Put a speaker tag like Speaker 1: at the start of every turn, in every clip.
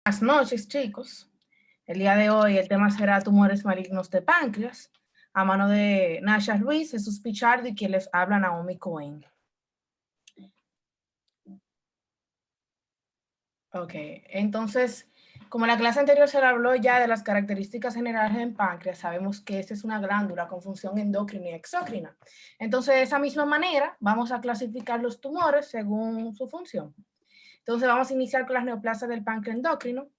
Speaker 1: Buenas noches, chicos. El día de hoy el tema será tumores malignos de páncreas, a mano de Nasha Ruiz, Jesús Pichardo y quien les habla, Naomi Cohen. Ok, entonces, como en la clase anterior se habló ya de las características generales del páncreas, sabemos que esta es una glándula con función endocrina y exócrina. Entonces, de esa misma manera, vamos a clasificar los tumores según su función. Entonces, vamos a iniciar con las neoplasias del páncreas endocrino.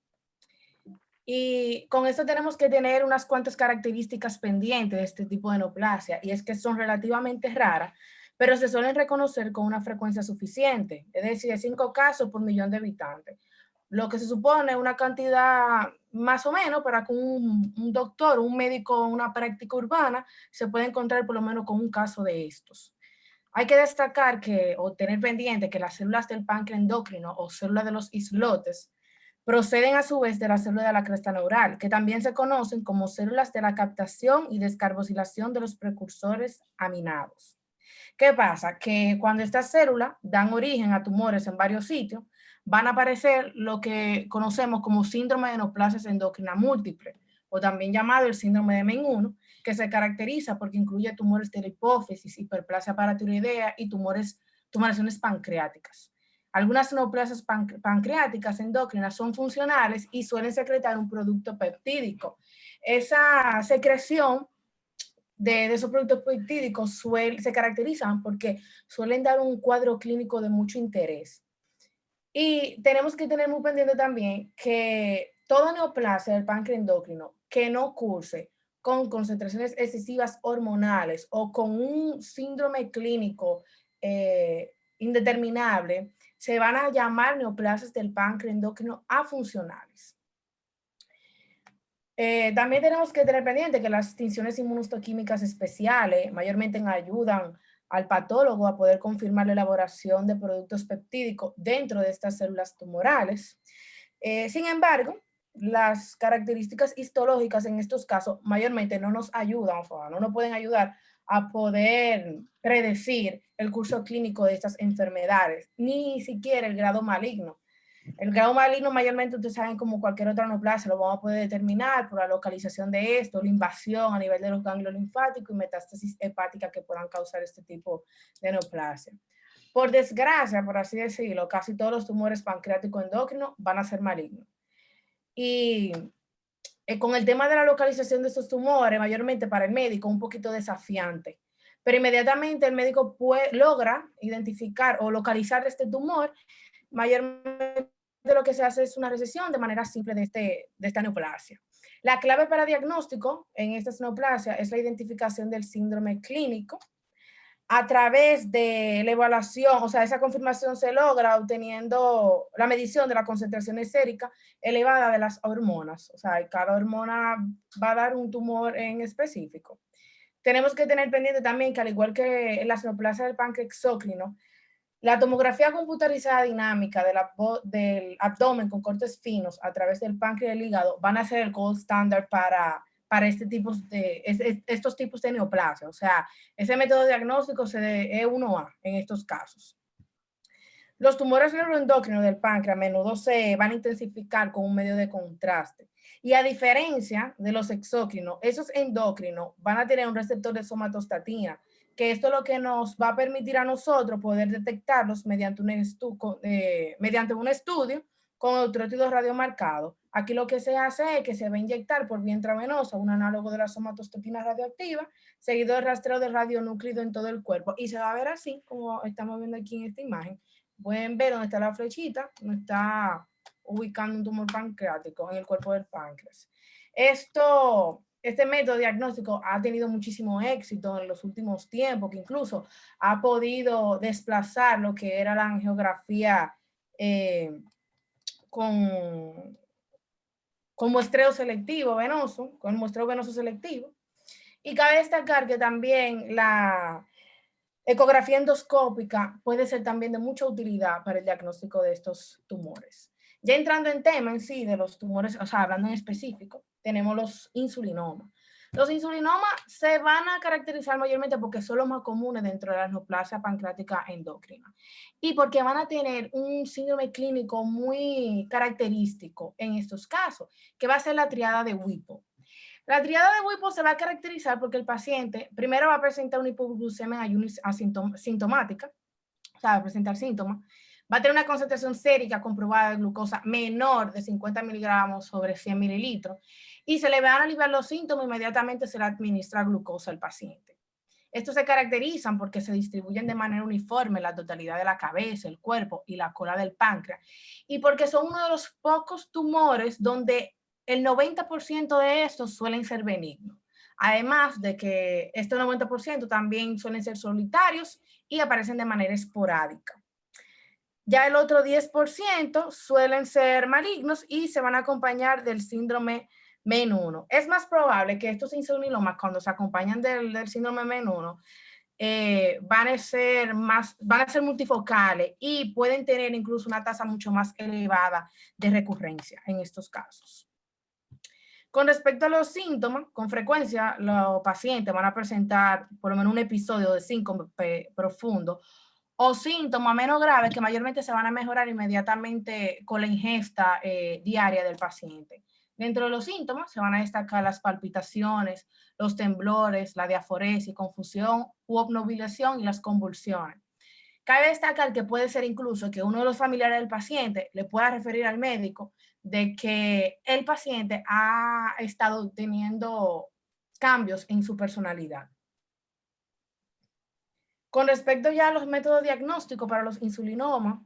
Speaker 1: Y con esto tenemos que tener unas cuantas características pendientes de este tipo de neoplasia, y es que son relativamente raras, pero se suelen reconocer con una frecuencia suficiente, es decir, 5 casos por millón de habitantes, lo que se supone una cantidad más o menos para que un doctor, un médico, una práctica urbana se pueda encontrar por lo menos con un caso de estos. Hay que destacar que, o tener pendiente que las células del páncreas endocrino o células de los islotes proceden a su vez de la célula de la cresta neural, que también se conocen como células de la captación y descarboxilación de los precursores aminados. ¿Qué pasa? Que cuando estas células dan origen a tumores en varios sitios, van a aparecer lo que conocemos como síndrome de neoplasias endocrinas múltiples, o también llamado el síndrome de MEN1, que se caracteriza porque incluye tumores de la hipófisis, hiperplasia paratiroidea y tumoraciones pancreáticas. Algunas neoplasias pancreáticas endocrinas son funcionales y suelen secretar un producto peptídico. Esa secreción de esos productos peptídicos se caracterizan porque suelen dar un cuadro clínico de mucho interés. Y tenemos que tener muy pendiente también que toda neoplasia del páncreas endocrino que no curse con concentraciones excesivas hormonales o con un síndrome clínico indeterminable, se van a llamar neoplasias del páncreas endocrino afuncionales. También tenemos que tener pendiente que las tinciones inmunohistoquímicas especiales mayormente ayudan al patólogo a poder confirmar la elaboración de productos peptídicos dentro de estas células tumorales. Sin embargo, las características histológicas en estos casos mayormente no nos ayudan, o sea, no nos pueden ayudar a poder predecir el curso clínico de estas enfermedades, ni siquiera el grado maligno. El grado maligno mayormente ustedes saben como cualquier otra neoplasia, lo vamos a poder determinar por la localización de esto, la invasión a nivel de los ganglios linfáticos y metástasis hepática que puedan causar este tipo de neoplasia. Por desgracia, por así decirlo, casi todos los tumores pancreáticos endocrinos van a ser malignos. Y con el tema de la localización de estos tumores, mayormente para el médico, un poquito desafiante. Pero inmediatamente el médico logra identificar o localizar este tumor, mayormente lo que se hace es una recesión de manera simple de esta neoplasia. La clave para diagnóstico en estas neoplasias es la identificación del síndrome clínico a través de la evaluación, o sea, esa confirmación se logra obteniendo la medición de la concentración sérica elevada de las hormonas, o sea, cada hormona va a dar un tumor en específico. Tenemos que tener pendiente también que al igual que en las neoplasias del páncreas exócrino, la tomografía computarizada dinámica del abdomen con cortes finos a través del páncreas y el hígado van a ser el gold standard para estos tipos de neoplasia. O sea, ese método diagnóstico es 1A en estos casos. Los tumores neuroendocrinos del páncreas a menudo se van a intensificar con un medio de contraste. Y a diferencia de los exócrinos, esos endocrinos van a tener un receptor de somatostatina, que esto es lo que nos va a permitir a nosotros poder detectarlos mediante un estudio con electrólitos radiomarcados. Aquí lo que se hace es que se va a inyectar por vía intravenosa un análogo de la somatostatina radioactiva, seguido del rastreo de radionúclido en todo el cuerpo. Y se va a ver así, como estamos viendo aquí en esta imagen. Pueden ver dónde está la flechita, donde está ubicando un tumor pancreático en el cuerpo del páncreas. Este método diagnóstico ha tenido muchísimo éxito en los últimos tiempos, que incluso ha podido desplazar lo que era la angiografía con muestreo selectivo venoso, con muestreo venoso selectivo. Y cabe destacar que también la ecografía endoscópica puede ser también de mucha utilidad para el diagnóstico de estos tumores. Ya entrando en tema en sí de los tumores, o sea, hablando en específico, tenemos los insulinomas. Los insulinomas se van a caracterizar mayormente porque son los más comunes dentro de la neoplasia pancreática endocrina y porque van a tener un síndrome clínico muy característico en estos casos, que va a ser la triada de Whipple. La triada de Whipple se va a caracterizar porque el paciente primero va a presentar una hipoglucemia en ayuno asintomática, o sea, va a presentar síntomas, va a tener una concentración sérica comprobada de glucosa menor de 50 miligramos sobre 100 mililitros y se le van a aliviar los síntomas, inmediatamente se le administra glucosa al paciente. Estos se caracterizan porque se distribuyen de manera uniforme en la totalidad de la cabeza, el cuerpo y la cola del páncreas y porque son uno de los pocos tumores donde el 90% de estos suelen ser benignos. Además de que este 90% también suelen ser solitarios y aparecen de manera esporádica. Ya el otro 10% suelen ser malignos y se van a acompañar del síndrome MEN1. Es más probable que estos insulinomas, cuando se acompañan del síndrome MEN1, van a ser multifocales y pueden tener incluso una tasa mucho más elevada de recurrencia en estos casos. Con respecto a los síntomas, con frecuencia los pacientes van a presentar por lo menos un episodio de síncope profundo o síntomas menos graves que mayormente se van a mejorar inmediatamente con la ingesta diaria del paciente. Dentro de los síntomas se van a destacar las palpitaciones, los temblores, la diaforesis, confusión u obnubilación y las convulsiones. Cabe destacar que puede ser incluso que uno de los familiares del paciente le pueda referir al médico de que el paciente ha estado teniendo cambios en su personalidad. Con respecto ya a los métodos diagnósticos para los insulinomas,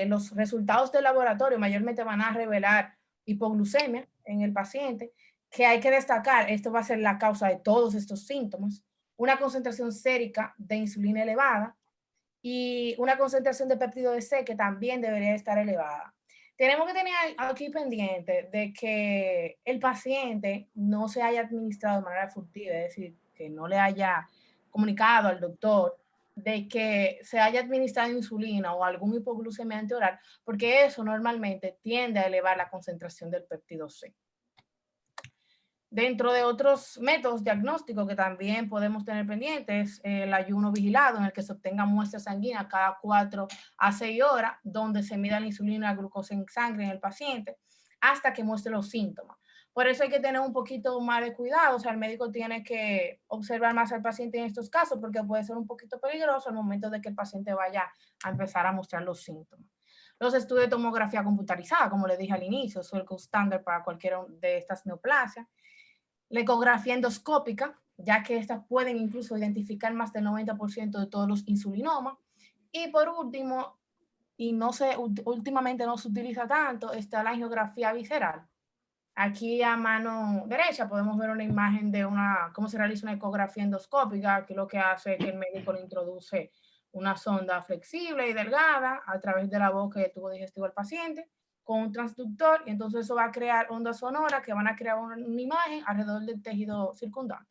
Speaker 1: los resultados del laboratorio mayormente van a revelar hipoglucemia en el paciente, que hay que destacar, esto va a ser la causa de todos estos síntomas, una concentración sérica de insulina elevada y una concentración de péptido de C que también debería estar elevada. Tenemos que tener aquí pendiente de que el paciente no se haya administrado de manera furtiva, es decir, que no le haya comunicado al doctor de que se haya administrado insulina o algún hipoglucemiante oral, porque eso normalmente tiende a elevar la concentración del péptido C. Dentro de otros métodos diagnósticos que también podemos tener pendientes, el ayuno vigilado, en el que se obtengan muestras sanguíneas cada 4 a 6 horas, donde se mida la insulina y la glucosa en sangre en el paciente, hasta que muestre los síntomas. Por eso hay que tener un poquito más de cuidado, o sea, el médico tiene que observar más al paciente en estos casos, porque puede ser un poquito peligroso al momento de que el paciente vaya a empezar a mostrar los síntomas. Los estudios de tomografía computarizada, como les dije al inicio, son el estándar para cualquiera de estas neoplasias. La ecografía endoscópica, ya que estas pueden incluso identificar más del 90% de todos los insulinomas. Y por último, y no se, últimamente no se utiliza tanto, está la angiografía visceral. Aquí a mano derecha podemos ver una imagen de cómo se realiza una ecografía endoscópica, que lo que hace es que el médico le introduce una sonda flexible y delgada a través de la boca y el tubo digestivo al paciente con un transductor, y entonces eso va a crear ondas sonoras que van a crear una imagen alrededor del tejido circundante.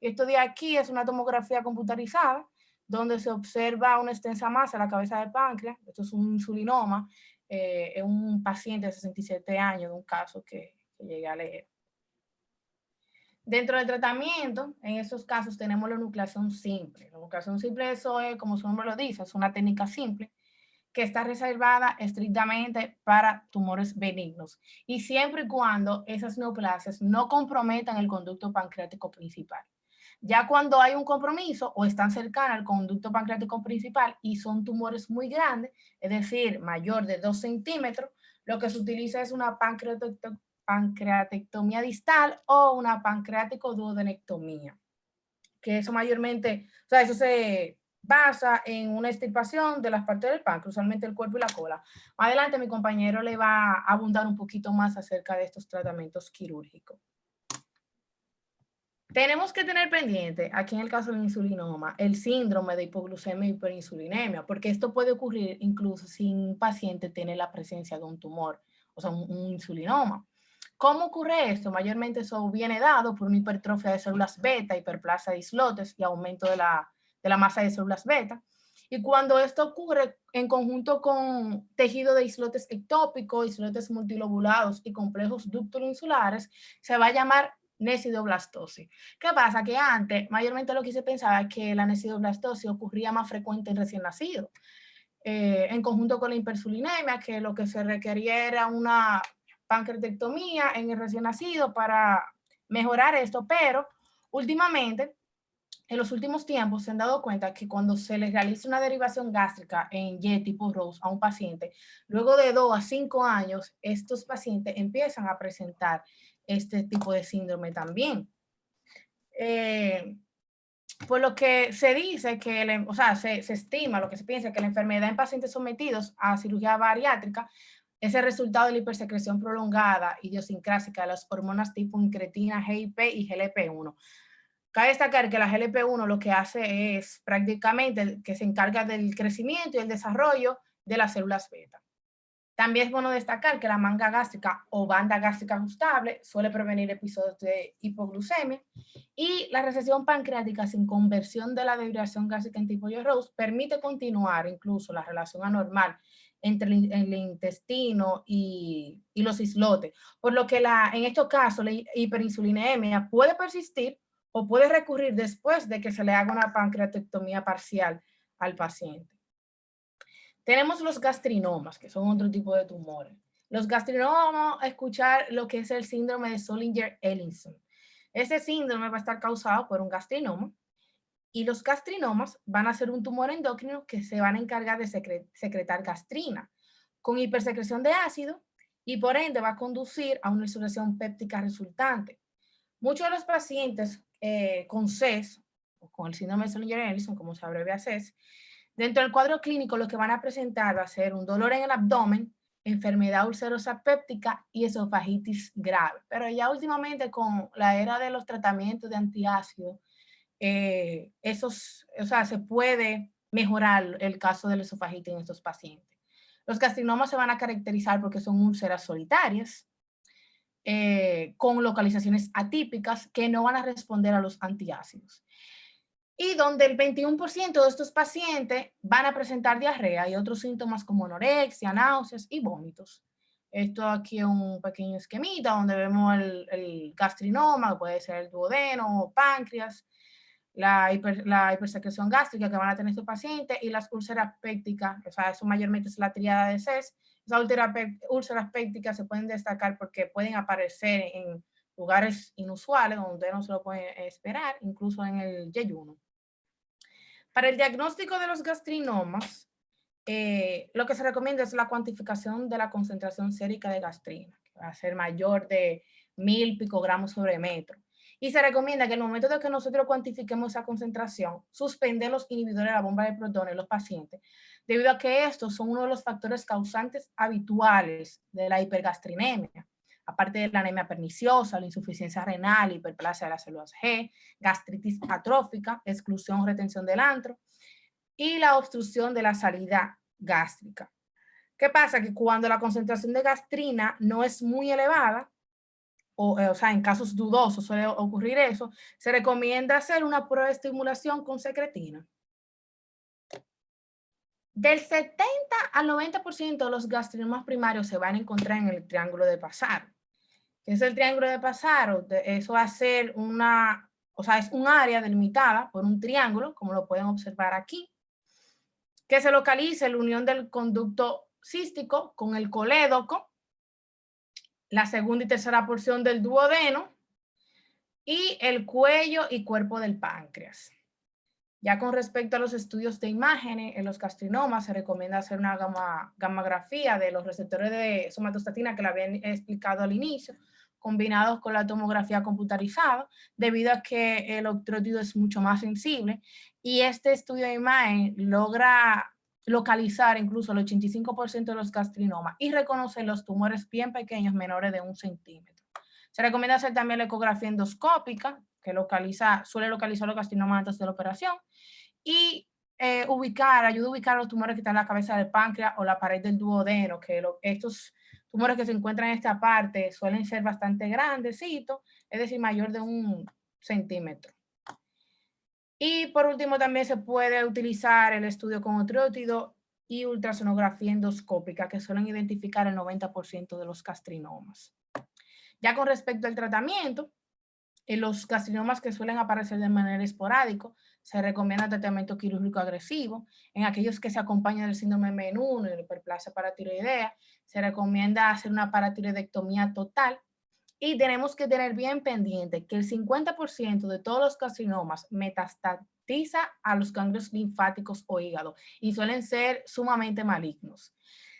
Speaker 1: Esto de aquí es una tomografía computarizada donde se observa una extensa masa en la cabeza del páncreas. Esto es un insulinoma en un paciente de 67 años, de un caso que llegué a leer. Dentro del tratamiento, en estos casos tenemos la nucleación simple. La nucleación simple, eso es, como su nombre lo dice, es una técnica simple que está reservada estrictamente para tumores benignos y siempre y cuando esas neoplasias no comprometan el conducto pancreático principal. Ya cuando hay un compromiso o están cercanas al conducto pancreático principal y son tumores muy grandes, es decir, mayor de 2 centímetros, lo que se utiliza es una pancreatectomía distal o una pancreático-duodenectomía, que eso mayormente, o sea, eso se basa en una extirpación de las partes del páncreas, usualmente el cuerpo y la cola. Más adelante mi compañero le va a abundar un poquito más acerca de estos tratamientos quirúrgicos. Tenemos que tener pendiente, aquí en el caso del insulinoma, el síndrome de hipoglucemia y hiperinsulinemia, porque esto puede ocurrir incluso si un paciente tiene la presencia de un tumor, o sea, un insulinoma. ¿Cómo ocurre esto? Mayormente eso viene dado por una hipertrofia de células beta, hiperplasia de islotes y aumento de la masa de células beta. Y cuando esto ocurre en conjunto con tejido de islotes ectópicos, islotes multilobulados y complejos ducturo-insulares, se va a llamar Necidoblastosis. ¿Qué pasa? Que antes, mayormente lo que se pensaba es que la necidoblastosis ocurría más frecuente en recién nacidos, en conjunto con la hipersulinemia, que lo que se requería era una pancreatectomía en el recién nacido para mejorar esto, pero últimamente, en los últimos tiempos, se han dado cuenta que cuando se les realiza una derivación gástrica en Y tipo Rose a un paciente, luego de 2 a 5 años, estos pacientes empiezan a presentar este tipo de síndrome también. Eh, por lo que se dice que, o sea, se estima, lo que se piensa, que la enfermedad en pacientes sometidos a cirugía bariátrica es el resultado de la hipersecreción prolongada idiosincrásica de las hormonas tipo incretina, GIP y GLP-1. Cabe destacar que la GLP-1 lo que hace es prácticamente que se encarga del crecimiento y el desarrollo de las células beta. También es bueno destacar que la manga gástrica o banda gástrica ajustable suele prevenir episodios de hipoglucemia y la recesión pancreática sin conversión de la derivación gástrica en tipo Rose permite continuar incluso la relación anormal entre el intestino y los islotes, por lo que en estos casos la hiperinsulinemia puede persistir o puede recurrir después de que se le haga una pancreatectomía parcial al paciente. Tenemos los gastrinomas, que son otro tipo de tumores. Los gastrinomas, vamos a escuchar lo que es el síndrome de Zollinger-Ellison. Ese síndrome va a estar causado por un gastrinoma y los gastrinomas van a ser un tumor endocrino que se van a encargar de secretar gastrina con hipersecreción de ácido y por ende va a conducir a una insulación péptica resultante. Muchos de los pacientes con CES, o con el síndrome de Zollinger-Ellison, como se abrevia CES, dentro del cuadro clínico lo que van a presentar va a ser un dolor en el abdomen, enfermedad ulcerosa péptica y esofagitis grave. Pero ya últimamente con la era de los tratamientos de antiácido, o sea, se puede mejorar el caso de la esofagitis en estos pacientes. Los carcinomas se van a caracterizar porque son úlceras solitarias, con localizaciones atípicas que no van a responder a los antiácidos. Y donde el 21% de estos pacientes van a presentar diarrea y otros síntomas como anorexia, náuseas y vómitos. Esto aquí es un pequeño esquemita donde vemos el gastrinoma, puede ser el duodeno o páncreas, la hipersecreción gástrica que van a tener estos pacientes y las úlceras pépticas, o sea, eso mayormente es la triada de CES. Esas úlceras pépticas se pueden destacar porque pueden aparecer en lugares inusuales donde no se lo pueden esperar, incluso en el yeyuno. Para el diagnóstico de los gastrinomas, lo que se recomienda es la cuantificación de la concentración sérica de gastrina, que va a ser mayor de 1000 picogramos sobre metro. Y se recomienda que en el momento de que nosotros cuantifiquemos esa concentración, suspender los inhibidores de la bomba de protones en los pacientes, debido a que estos son uno de los factores causantes habituales de la hipergastrinemia, aparte de la anemia perniciosa, la insuficiencia renal, hiperplasia de las células G, gastritis atrófica, exclusión o retención del antro, y la obstrucción de la salida gástrica. ¿Qué pasa? Que cuando la concentración de gastrina no es muy elevada, o sea, en casos dudosos suele ocurrir eso, se recomienda hacer una prueba de estimulación con secretina. Del 70 al 90% de los gastrinomas primarios se van a encontrar en el triángulo de Passaro. ¿Qué es el triángulo de Passaro? Eso va a ser o sea, es un área delimitada por un triángulo, como lo pueden observar aquí, que se localiza en la unión del conducto cístico con el colédoco, la segunda y tercera porción del duodeno y el cuello y cuerpo del páncreas. Ya con respecto a los estudios de imágenes, en los gastrinomas se recomienda hacer una gamografía de los receptores de somatostatina que le habían explicado al inicio, combinados con la tomografía computarizada, debido a que el octrótido es mucho más sensible y este estudio de imagen logra localizar incluso el 85% de los gastrinomas y reconocer los tumores bien pequeños, menores de 1 centímetro. Se recomienda hacer también la ecografía endoscópica, que suele localizar los gastrinomas antes de la operación, y ayuda a ubicar los tumores que están en la cabeza del páncreas o la pared del duodeno, que estos tumores que se encuentran en esta parte suelen ser bastante grandecitos, es decir, mayor de 1 centímetro. Y por último también se puede utilizar el estudio con octrótido y ultrasonografía endoscópica, que suelen identificar el 90% de los gastrinomas. Ya con respecto al tratamiento, En los carcinomas que suelen aparecer de manera esporádica, se recomienda tratamiento quirúrgico agresivo. En aquellos que se acompañan del síndrome M1 y de hiperplasia paratiroidea, se recomienda hacer una paratiroidectomía total. Y tenemos que tener bien pendiente que el 50% de todos los carcinomas metastatiza a los ganglios linfáticos o hígado y suelen ser sumamente malignos.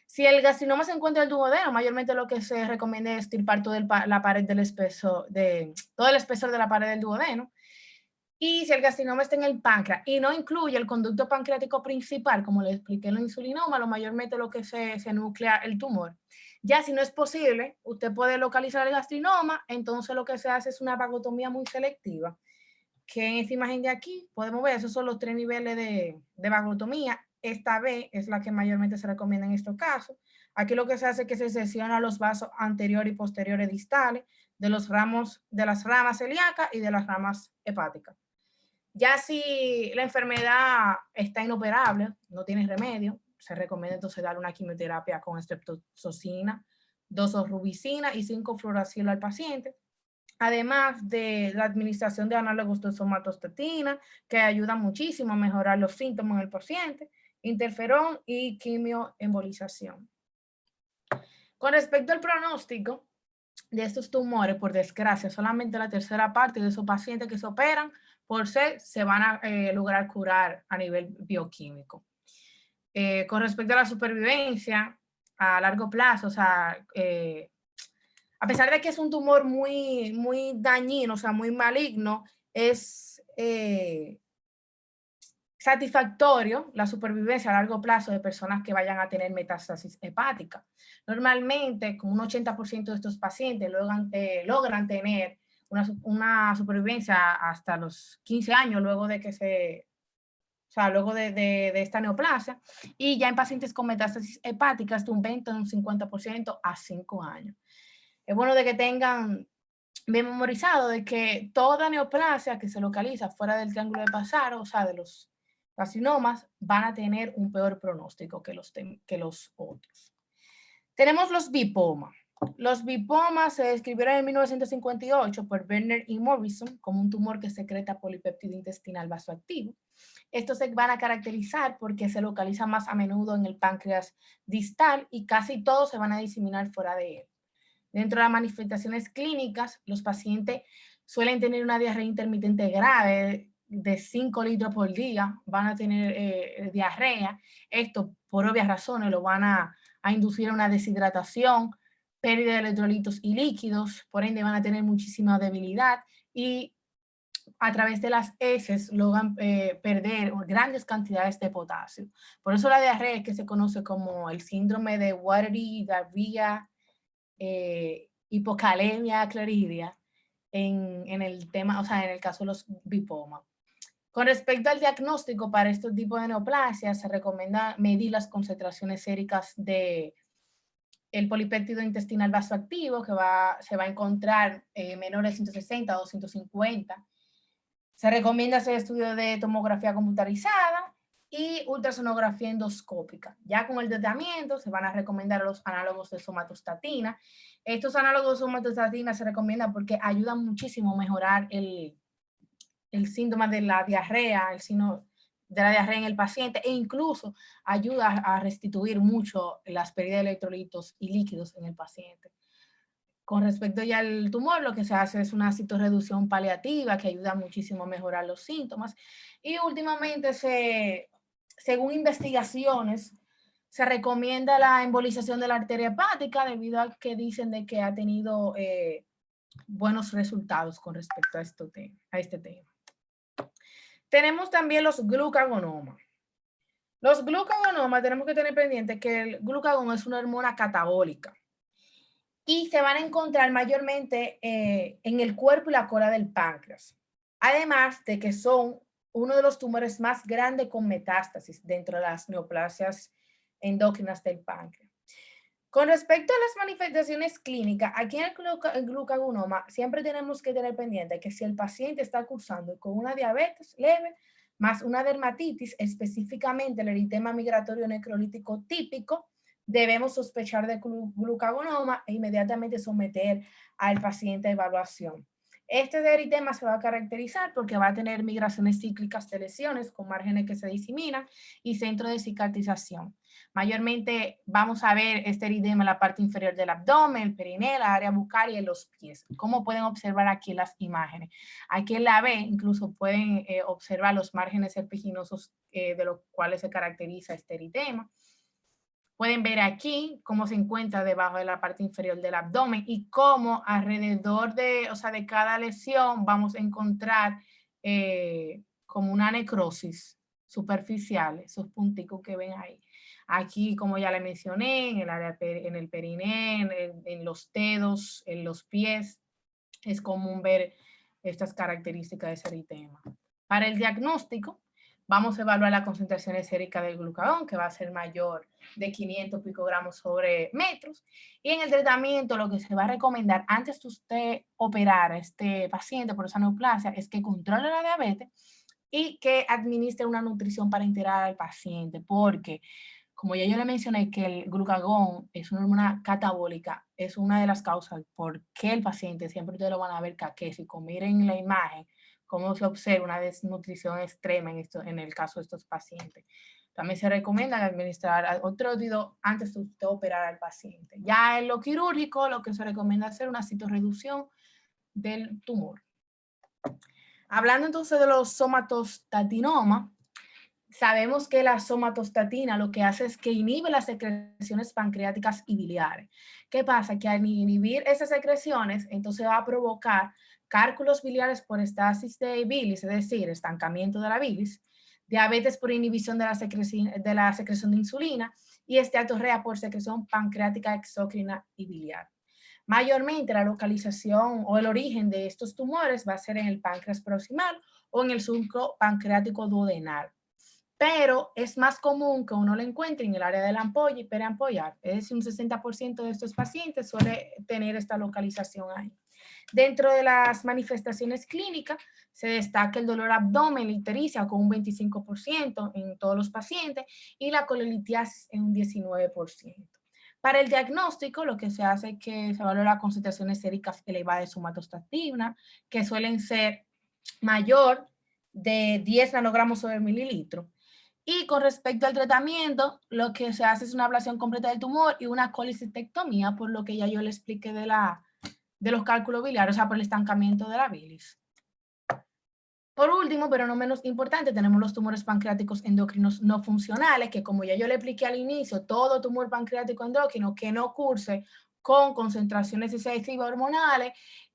Speaker 1: Si el carcinoma se encuentra en el duodeno, mayormente lo que se recomienda es extirpar la pared del espesor, todo el espesor de la pared del duodeno. Y si el carcinoma está en el páncreas y no incluye el conducto pancreático principal, como le expliqué en el insulinoma, lo mayormente lo que se nuclea el tumor. Ya si no es posible, usted puede localizar el gastrinoma, entonces lo que se hace es una vagotomía muy selectiva, que en esta imagen de aquí podemos ver, esos son los 3 niveles de vagotomía. Esta B es la que mayormente se recomienda en estos casos. Aquí lo que se hace es que se secciona los vasos anteriores y posteriores distales de los ramos, de las ramas celíacas y de las ramas hepáticas. Ya si la enfermedad está inoperable, no tiene remedio, se recomienda entonces dar una quimioterapia con streptozocina, doxorubicina y 5-fluoracilo al paciente, además de la administración de análogos de somatostatina, que ayudan muchísimo a mejorar los síntomas en el paciente, interferón y quimioembolización. Con respecto al pronóstico de estos tumores, por desgracia, solamente la tercera parte de esos pacientes que se operan por ser se van a lograr curar a nivel bioquímico. Con respecto a la supervivencia a largo plazo, o sea, a pesar de que es un tumor muy dañino, o sea, muy maligno, es satisfactorio la supervivencia a largo plazo de personas que vayan a tener metástasis hepática. Normalmente, como un 80% de estos pacientes logran tener una supervivencia hasta los 15 años luego de que luego de esta neoplasia, y ya en pacientes con metástasis hepáticas de un 20 o un 50% a 5 años. Es bueno de que tengan bien memorizado de que toda neoplasia que se localiza fuera del triángulo de Pazaro, o sea, de los carcinomas, van a tener un peor pronóstico que los otros. Tenemos los bipomas. Los bipomas se describieron en 1958 por Werner y Morrison como un tumor que secreta polipéptido intestinal vasoactivo. Estos se van a caracterizar porque se localizan más a menudo en el páncreas distal y casi todos se van a diseminar fuera de él. Dentro de las manifestaciones clínicas, los pacientes suelen tener una diarrea intermitente grave de 5 litros por día, van a tener diarrea. Esto, por obvias razones, lo van a inducir a una deshidratación, pérdida de electrolitos y líquidos, por ende van a tener muchísima debilidad y a través de las heces logran perder grandes cantidades de potasio. Por eso la diarrea es que se conoce como el síndrome de watery diarrhea, hipocalemia, cloridia, en el tema, o sea, en el caso de los bipomas. Con respecto al diagnóstico para estos tipos de neoplasia, se recomienda medir las concentraciones séricas de el polipéptido intestinal vasoactivo, que se va a encontrar menor de 160 a 250. Se recomienda hacer estudios de tomografía computarizada y ultrasonografía endoscópica. Ya con el tratamiento se van a recomendar los análogos de somatostatina. Estos análogos de somatostatina se recomiendan porque ayudan muchísimo a mejorar el síntoma de la diarrea, el signo de la diarrea en el paciente e incluso ayuda a restituir mucho las pérdidas de electrolitos y líquidos en el paciente. Con respecto ya al tumor, lo que se hace es una citorreducción paliativa que ayuda muchísimo a mejorar los síntomas. Y últimamente, según investigaciones, se recomienda la embolización de la arteria hepática debido a que dicen de que ha tenido buenos resultados con respecto a este tema. Tenemos también los glucagonomas. Los glucagonomas tenemos que tener pendiente que el glucagón es una hormona catabólica y se van a encontrar mayormente en el cuerpo y la cola del páncreas. Además de que son uno de los tumores más grandes con metástasis dentro de las neoplasias endócrinas del páncreas. Con respecto a las manifestaciones clínicas, aquí en el glucagonoma siempre tenemos que tener pendiente que si el paciente está cursando con una diabetes leve más una dermatitis, específicamente el eritema migratorio necrolítico típico, debemos sospechar de glucagonoma e inmediatamente someter al paciente a evaluación. Este eritema se va a caracterizar porque va a tener migraciones cíclicas de lesiones con márgenes que se diseminan y centro de cicatrización. Mayormente vamos a ver este eritema en la parte inferior del abdomen, el perineo, la área bucal y en los pies. Como pueden observar aquí en las imágenes. Aquí en la B incluso pueden observar los márgenes epiginosos de los cuales se caracteriza este eritema. Pueden ver aquí cómo se encuentra debajo de la parte inferior del abdomen y cómo alrededor de, de cada lesión vamos a encontrar como una necrosis superficial, esos punticos que ven ahí. Aquí, como ya le mencioné, en el área, en el periné, en los dedos, en los pies, es común ver estas características de ese eritema. Para el diagnóstico, vamos a evaluar la concentración sérica del glucagón, que va a ser mayor de 500 picogramos sobre metros. Y en el tratamiento, lo que se va a recomendar antes de usted operar a este paciente por esa neoplasia es que controle la diabetes y que administre una nutrición para integrar al paciente, porque como ya yo le mencioné que el glucagón es una hormona catabólica, es una de las causas por qué el paciente, siempre ustedes lo van a ver caquésico. Miren la imagen, cómo se observa una desnutrición extrema en el caso de estos pacientes. También se recomienda administrar otrótido antes de usted operar al paciente. Ya en lo quirúrgico, lo que se recomienda es hacer una citorreducción del tumor. Hablando entonces de los somatostatinomas, sabemos que la somatostatina lo que hace es que inhibe las secreciones pancreáticas y biliares. ¿Qué pasa? Que al inhibir esas secreciones, entonces va a provocar cálculos biliares por estasis de bilis, es decir, estancamiento de la bilis, diabetes por inhibición de la secreción de insulina y esteatorrea por secreción pancreática exócrina y biliar. Mayormente la localización o el origen de estos tumores va a ser en el páncreas proximal o en el surco pancreático duodenal, pero es más común que uno lo encuentre en el área de la ampolla y periampollar. Es decir, un 60% de estos pacientes suele tener esta localización ahí. Dentro de las manifestaciones clínicas se destaca el dolor abdomen, la ictericia con un 25% en todos los pacientes y la colelitiasis en un 19%. Para el diagnóstico, lo que se hace es que se valora concentraciones séricas elevadas de somatostatina, que suelen ser mayor de 10 nanogramos sobre mililitro. Y con respecto al tratamiento, lo que se hace es una ablación completa del tumor y una colecistectomía, por lo que ya yo le expliqué de los cálculos biliares, o sea, por el estancamiento de la bilis. Por último, pero no menos importante, tenemos los tumores pancreáticos endocrinos no funcionales, que como ya yo le expliqué al inicio, todo tumor pancreático endocrino que no curse con concentraciones excesivas hormonales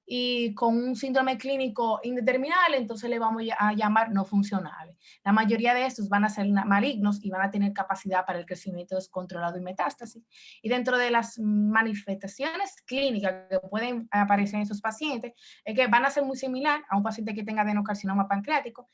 Speaker 1: y con un síndrome clínico indeterminable, entonces le vamos a llamar no funcionales. La mayoría de estos van a ser malignos y van a tener capacidad para el crecimiento descontrolado y metástasis. Y dentro de las manifestaciones clínicas que pueden aparecer en esos pacientes, es que van a ser muy similar a un paciente que tenga adenocarcinoma pancreático.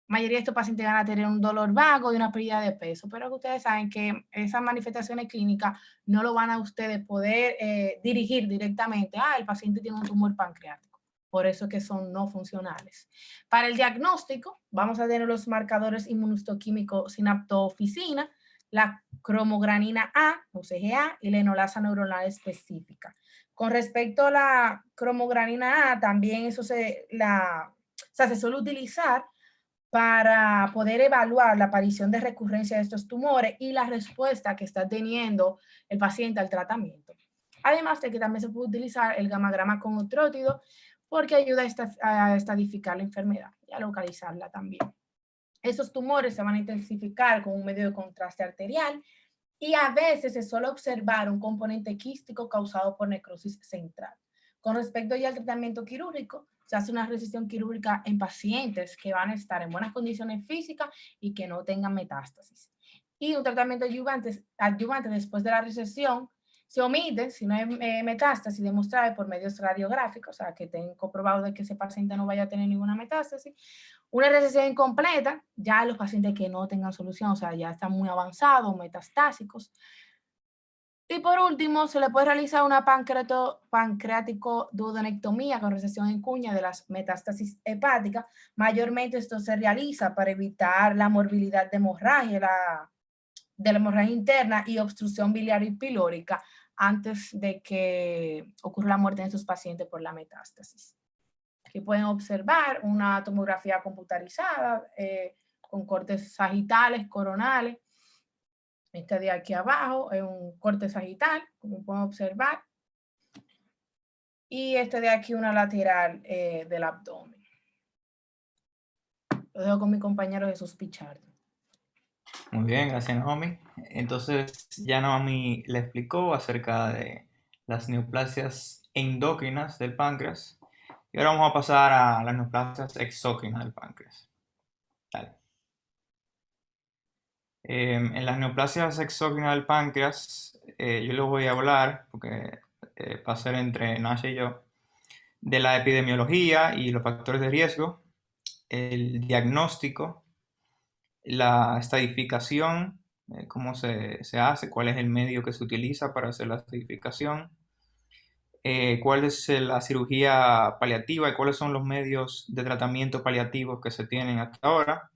Speaker 1: La mayoría de estos pacientes van a tener un dolor vago y una pérdida de peso, pero ustedes saben que esas manifestaciones clínicas no lo van a ustedes poder dirigir directamente. El paciente tiene un tumor pancreático. Por eso es que son no funcionales. Para el diagnóstico, vamos a tener los marcadores inmunohistoquímicos sinaptoficina, la cromogranina A, o CGA, y la enolasa neuronal específica. Con respecto a la cromogranina A, también eso se suele utilizar para poder evaluar la aparición de recurrencia de estos tumores y la respuesta que está teniendo el paciente al tratamiento. Además de que también se puede utilizar el gamagrama con otrótido porque ayuda a estadificar la enfermedad y a localizarla también. Esos tumores se van a intensificar con un medio de contraste arterial y a veces se suele observar un componente quístico causado por necrosis central. Con respecto ya al tratamiento quirúrgico, se hace una resección quirúrgica en pacientes que van a estar en buenas condiciones físicas y que no tengan metástasis. Y un tratamiento adyuvante después de la resección se omite si no hay metástasis demostrada por medios radiográficos, o sea, que estén comprobados de que ese paciente no vaya a tener ninguna metástasis. Una resección incompleta, ya los pacientes que no tengan solución, o sea, ya están muy avanzados, metastásicos. Y por último, se le puede realizar una pancreático-duodenectomía con resección en cuña de las metástasis hepáticas. Mayormente esto se realiza para evitar la morbilidad de hemorragia, de la hemorragia interna y obstrucción biliar y pilórica antes de que ocurra la muerte de esos pacientes por la metástasis. Aquí pueden observar una tomografía computarizada con cortes sagitales, coronales. Este de aquí abajo es un corte sagital, como pueden observar. Y este de aquí una lateral del abdomen. Lo dejo con mi compañero Jesús Pichardo.
Speaker 2: Muy bien, gracias Naomi. Entonces ya Naomi le explicó acerca de las neoplasias endócrinas del páncreas y ahora vamos a pasar a las neoplasias exócrinas del páncreas. Dale. En las neoplasias exócrinas del páncreas, yo les voy a hablar, porque va a ser entre Nasha y yo, de la epidemiología y los factores de riesgo, el diagnóstico, la estadificación, cómo se hace, cuál es el medio que se utiliza para hacer la estadificación, cuál es la cirugía paliativa y cuáles son los medios de tratamiento paliativos que se tienen hasta ahora,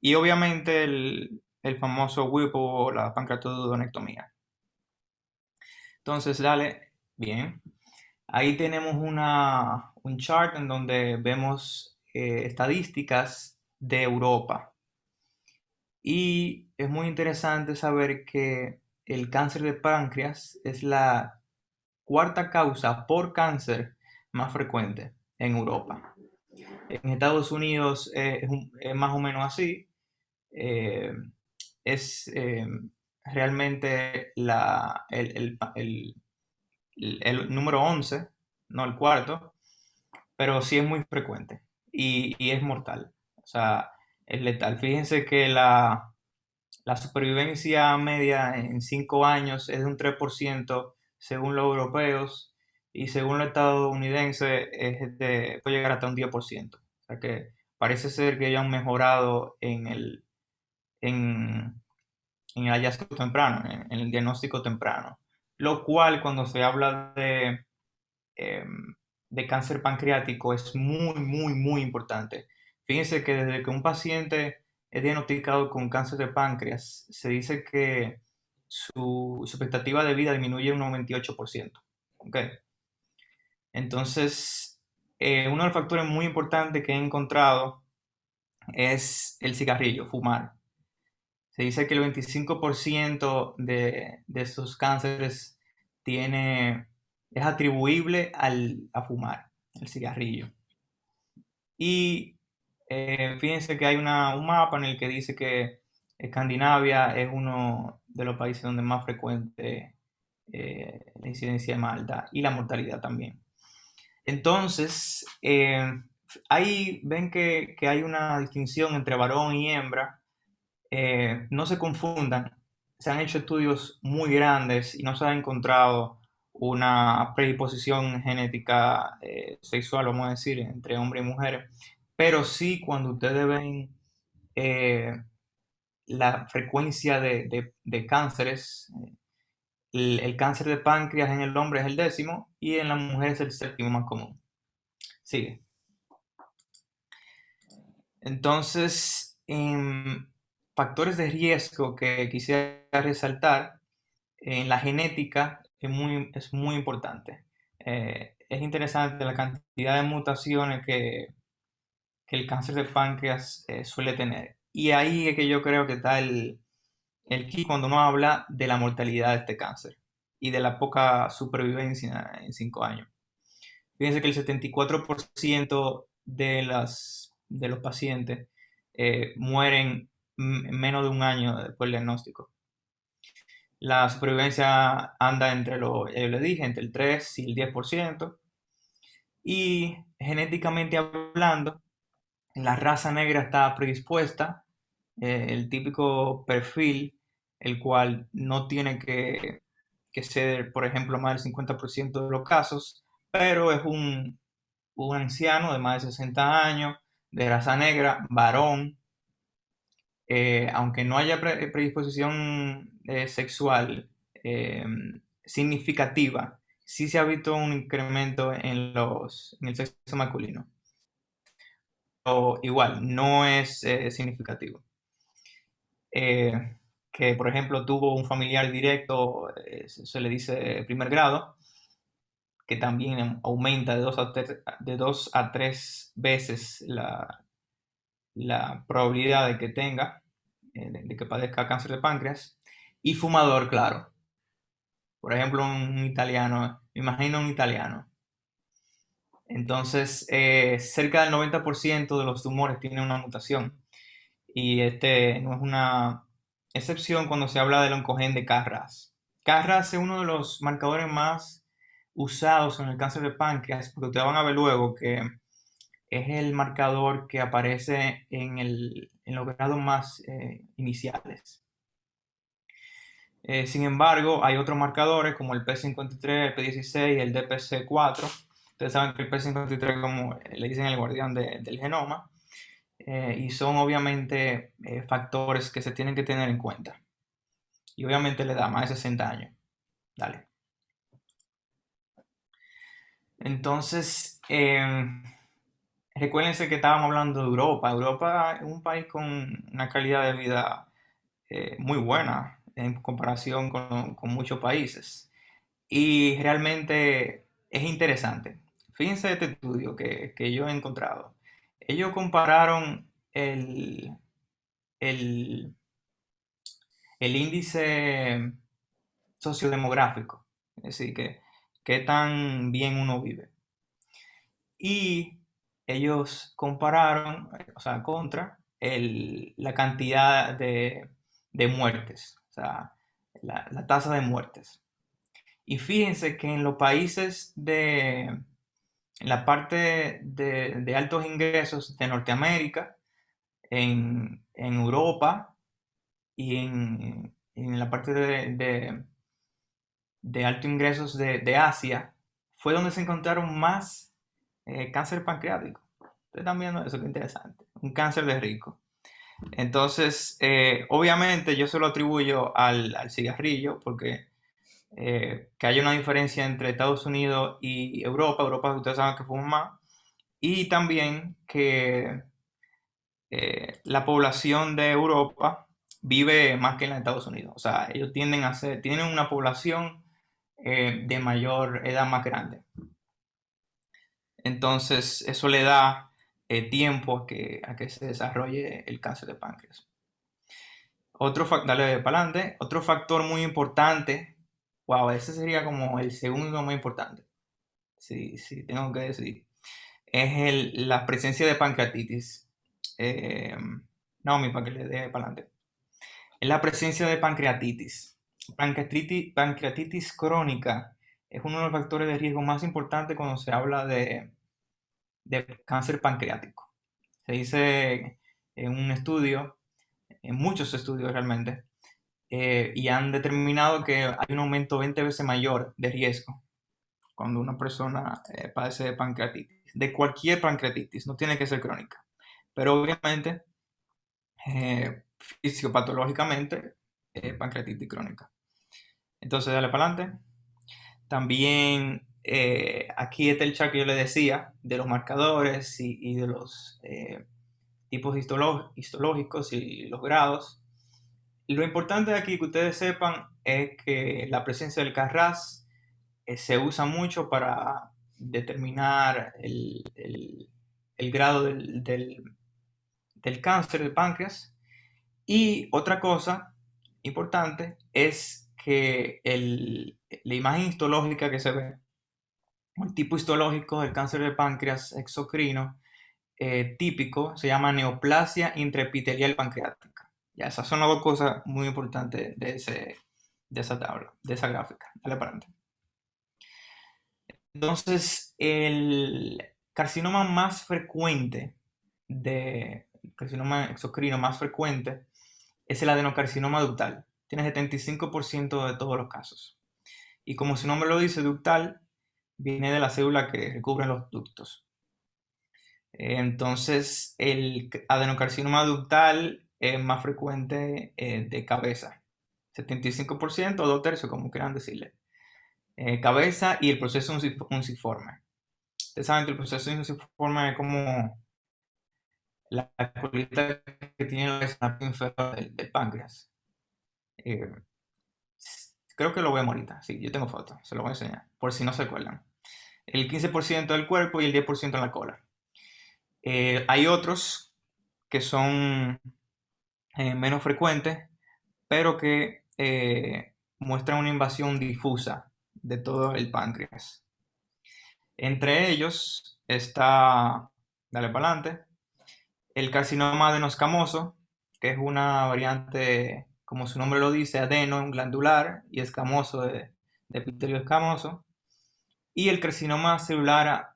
Speaker 2: y obviamente el famoso WIPO o la pancreatodonectomía. Entonces, dale, bien. Ahí tenemos un chart en donde vemos estadísticas de Europa. Y es muy interesante saber que el cáncer de páncreas es la cuarta causa por cáncer más frecuente en Europa. En Estados Unidos es más o menos así. Eh, es realmente el número 11, no el cuarto, pero sí es muy frecuente y es mortal. O sea, es letal. Fíjense que la supervivencia media en 5 años es de un 3% según los europeos y según los estadounidenses puede llegar hasta un 10%. O sea que parece ser que ellos han mejorado en, en el hallazgo temprano, en el diagnóstico temprano. Lo cual cuando se habla eh, de cáncer pancreático es muy, muy, muy importante. Fíjense que desde que un paciente es diagnosticado con cáncer de páncreas, se dice que su expectativa de vida disminuye un 98%. ¿Okay? Entonces, uno de los factores muy importantes que he encontrado es el cigarrillo, fumar. Se dice que el 25% de estos cánceres es atribuible a fumar, el cigarrillo. Y fíjense que hay un mapa en el que dice que Escandinavia es uno de los países donde más frecuente la incidencia de maldad y la mortalidad también. Entonces, ahí ven que hay una distinción entre varón y hembra. No se confundan, se han hecho estudios muy grandes y no se ha encontrado una predisposición genética sexual, vamos a decir, entre hombres y mujeres, pero sí cuando ustedes ven la frecuencia de cánceres, el cáncer de páncreas en el hombre es el 10º y en la mujer es el 7º más común. Sigue. Entonces, factores de riesgo que quisiera resaltar en la genética es muy importante. Es interesante la cantidad de mutaciones que el cáncer de páncreas suele tener. Y ahí es que yo creo que está el key cuando uno habla de la mortalidad de este cáncer y de la poca supervivencia en 5 años. Fíjense que el 74% de los pacientes mueren en menos de un año después del diagnóstico. La supervivencia anda entre yo le dije, entre el 3 y el 10%. Y genéticamente hablando, la raza negra está predispuesta, el típico perfil, el cual no tiene que ser, por ejemplo, más del 50% de los casos, pero es un anciano de más de 60 años, de raza negra, varón, aunque no haya predisposición sexual significativa, sí se ha visto un incremento en el sexo masculino. Pero igual, no es significativo. Que, por ejemplo, tuvo un familiar directo, se le dice primer grado, que también aumenta de 2 a 3 veces la probabilidad de que tenga, de que padezca cáncer de páncreas. Y fumador, claro. Por ejemplo, un italiano, me imagino un italiano. Entonces, cerca del 90% de los tumores tienen una mutación. Y este no es una excepción cuando se habla del oncogen de KRAS. KRAS es uno de los marcadores más usados en el cáncer de páncreas, porque ustedes van a ver luego que es el marcador que aparece en los grados más iniciales. Sin embargo, hay otros marcadores como el P53, el P16 y el DPC4. Ustedes saben que el P53, como le dicen, el guardián del genoma. Y son obviamente factores que se tienen que tener en cuenta. Y obviamente le da más de 60 años. Dale. Entonces, recuérdense que estábamos hablando de Europa. Europa es un país con una calidad de vida muy buena en comparación con muchos países. Y realmente es interesante. Fíjense este estudio que yo he encontrado. Ellos compararon el, el índice sociodemográfico, es decir, que qué tan bien uno vive. Y ellos compararon, o sea, contra la cantidad de muertes, o sea, la tasa de muertes. Y fíjense que en los países en la parte de altos ingresos de Norteamérica, en Europa y en la parte de altos ingresos de Asia, fue donde se encontraron más cáncer pancreático. Ustedes están viendo eso, qué interesante. Un cáncer de rico. Entonces, obviamente yo se lo atribuyo al cigarrillo, porque que haya una diferencia entre Estados Unidos y Europa. Europa, ustedes saben que fuman más. Y también que la población de Europa vive más que en los Estados Unidos. O sea, ellos tienen una población de mayor edad más grande. Entonces, eso le da tiempo a que se desarrolle el cáncer de páncreas. Dale para adelante. Otro factor muy importante, wow, ese sería como el segundo más importante, si tengo que decir, es la presencia de pancreatitis. No, para que le dé para adelante. Es la presencia de pancreatitis. Pancreatitis crónica es uno de los factores de riesgo más importantes cuando se habla de cáncer pancreático. Se dice en un estudio, en muchos estudios realmente, y han determinado que hay un aumento 20 veces mayor de riesgo cuando una persona padece de pancreatitis, de cualquier pancreatitis, no tiene que ser crónica, pero obviamente fisiopatológicamente pancreatitis crónica. Entonces, dale para adelante. También aquí está el chart que yo le decía de los marcadores y de los tipos histológicos y los grados. Lo importante de aquí que ustedes sepan es que la presencia del KRAS se usa mucho para determinar el grado del cáncer de páncreas. Y otra cosa importante es que la imagen histológica que se ve, el tipo histológico del cáncer de páncreas exocrino típico, se llama neoplasia intraepitelial pancreática. Ya, esas son las dos cosas muy importantes de esa tabla, de esa gráfica. Dale para adelante. Entonces, el carcinoma más frecuente el carcinoma exocrino más frecuente es el adenocarcinoma ductal. Tiene 75% de todos los casos. Y como su nombre lo dice, ductal viene de la célula que recubren los ductos. Entonces, el adenocarcinoma ductal es más frecuente de cabeza. 75%, 2/3, como quieran decirle. Cabeza y el proceso unciforme. Ustedes saben que el proceso unciforme es como la colita que tiene la escápula inferior del páncreas. Creo que lo vemos ahorita. Sí, yo tengo fotos, se lo voy a enseñar, por si no se acuerdan. el 15% del cuerpo y el 10% en la cola. Hay otros que son menos frecuentes, pero que muestran una invasión difusa de todo el páncreas. Entre ellos está, dale para adelante, el carcinoma adenoscamoso, que es una variante, como su nombre lo dice, adeno glandular y escamoso de epitelio escamoso, y el carcinoma celular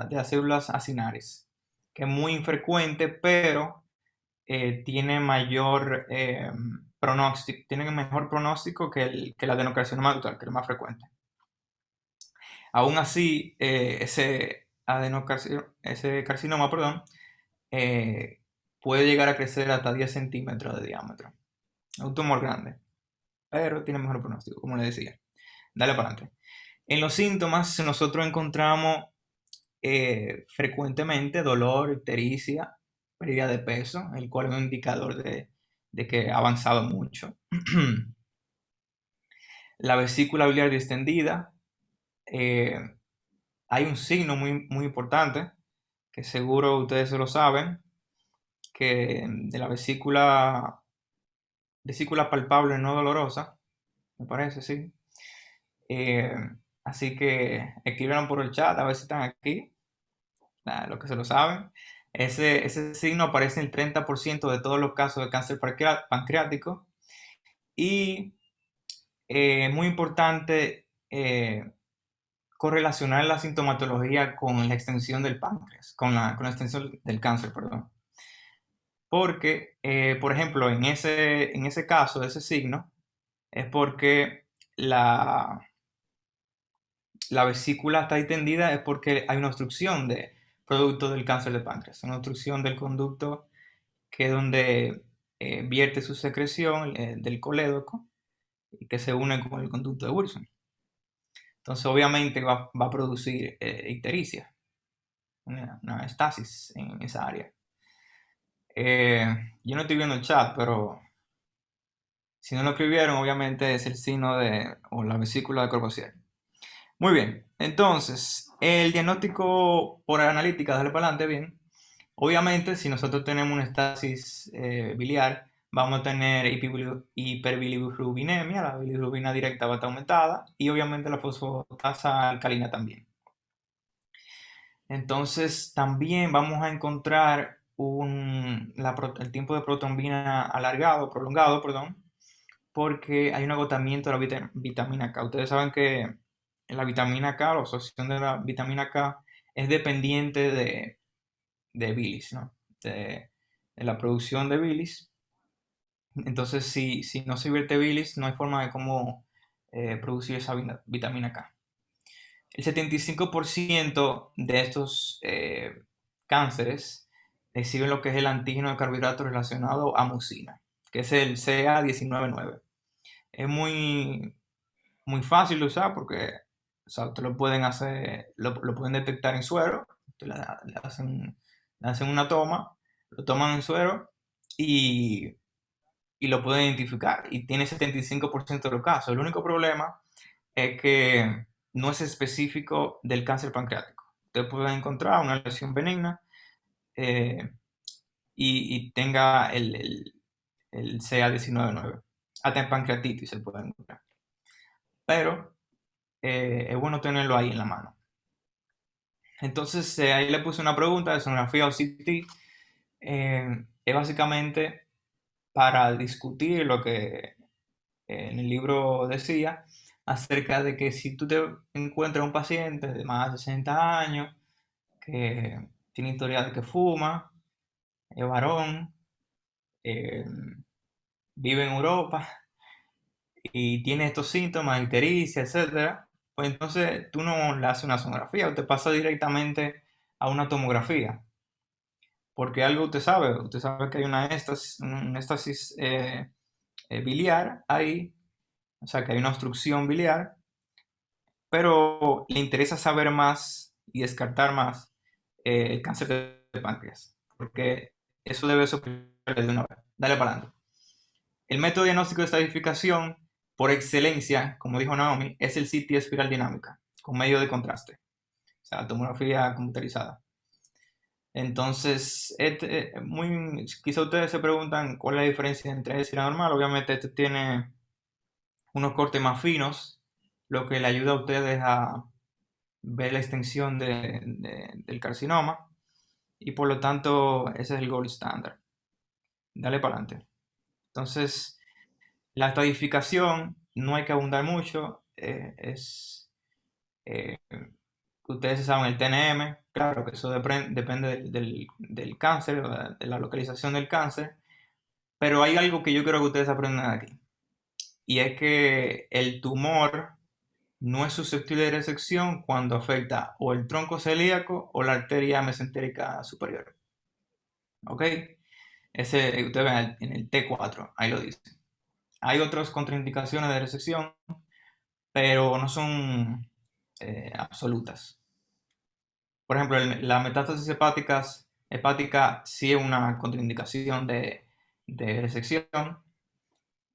Speaker 2: de las células acinares, que es muy infrecuente, pero tiene mayor pronóstico, tiene mejor pronóstico que el adenocarcinoma ductal, que es el más frecuente. Aún así, ese carcinoma, perdón, eh, puede llegar a crecer hasta 10 centímetros de diámetro. Es un tumor grande, pero tiene mejor pronóstico, como le decía. Dale para adelante. En los síntomas nosotros encontramos frecuentemente dolor, ictericia, pérdida de peso, el cual es un indicador de que ha avanzado mucho. La vesícula biliar distendida. Hay un signo muy, muy importante, que seguro ustedes se lo saben, que de la vesícula palpable no dolorosa, me parece, sí. Eh, Así que escríbanlo por el chat, a ver si están aquí, los que se lo saben. Ese signo aparece en el 30% de todos los casos de cáncer pancreático. Y muy importante correlacionar la sintomatología con la extensión del páncreas, con la extensión del cáncer, perdón. Porque, por ejemplo, en ese caso, ese signo, es porque la vesícula está distendida, es porque hay una obstrucción de producto del cáncer de páncreas, una obstrucción del conducto que es donde vierte su secreción del colédoco y que se une con el conducto de Wilson. Entonces, obviamente, va a producir ictericia, una estasis en esa área. Yo no estoy viendo el chat, pero si no lo escribieron, obviamente es el signo o la vesícula de Courvoisier. Muy bien, entonces, el diagnóstico por analítica, dale para adelante, bien. Obviamente, si nosotros tenemos una estasis biliar, vamos a tener hiperbilirrubinemia, la bilirrubina directa va a estar aumentada, y obviamente la fosfatasa alcalina también. Entonces, también vamos a encontrar el tiempo de protrombina prolongado, perdón, porque hay un agotamiento de la vitamina K. Ustedes saben que la vitamina K, la absorción de la vitamina K, es dependiente de bilis, ¿no? De la producción de bilis. Entonces, si no se vierte bilis, no hay forma de cómo producir esa vitamina K. El 75% de estos cánceres reciben lo que es el antígeno de carbohidratos relacionado a mucina, que es el CA199. Es muy, muy fácil de usar porque, o sea, ustedes lo pueden detectar en suero, le hacen una toma, lo toman en suero y, y lo pueden identificar. Y tiene 75% de los casos. El único problema es que no es específico del cáncer pancreático. Usted puede encontrar una lesión benigna eh, y tenga el CA199. Hasta en pancreatitis se puede encontrar. Pero es bueno tenerlo ahí en la mano. Entonces, ahí le puse una pregunta de sonografía o CT. Es básicamente para discutir lo que en el libro decía acerca de que si tú te encuentras un paciente de más de 60 años que tiene historia de que fuma, es varón, eh, vive en Europa y tiene estos síntomas, ictericia, etcétera, pues entonces tú no le haces una sonografía, o te pasa directamente a una tomografía. Porque algo usted sabe que hay una éstasis biliar ahí, o sea que hay una obstrucción biliar, pero le interesa saber más y descartar más el cáncer de páncreas, porque eso debe suceder de una vez. Dale para adelante. El método diagnóstico de estadificación por excelencia, como dijo Naomi, es el CT espiral dinámica con medio de contraste. sea, tomografía computarizada. Entonces, quizá ustedes se preguntan cuál es la diferencia entre esta y la normal. Obviamente, este tiene unos cortes más finos, lo que le ayuda a ustedes a ver la extensión del carcinoma, y por lo tanto, ese es el gold standard. Dale para adelante. Entonces, la estadificación, no hay que abundar mucho, eh, ustedes saben el TNM, claro que eso depende del cáncer, de la localización del cáncer, pero hay algo que yo quiero que ustedes aprendan aquí, y es que el tumor no es susceptible de resección cuando afecta o el tronco celíaco o la arteria mesentérica superior. ¿Ok? Ese, ustedes ven en el T4, ahí lo dice. Hay otras contraindicaciones de resección, pero no son absolutas. Por ejemplo, la metástasis hepática sí es una contraindicación de resección.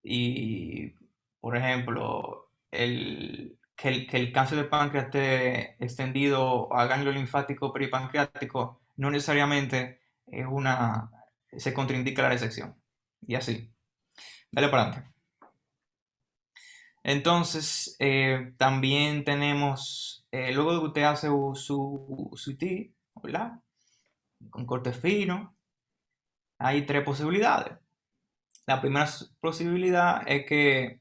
Speaker 2: Y, por ejemplo, que el cáncer de páncreas esté extendido a ganglio linfático peripancreático no necesariamente se contraindica la resección. Y así. Dale para adelante. Entonces, también tenemos, luego de que usted hace su CT, ¿verdad? Con corte fino, hay tres posibilidades. La primera posibilidad es que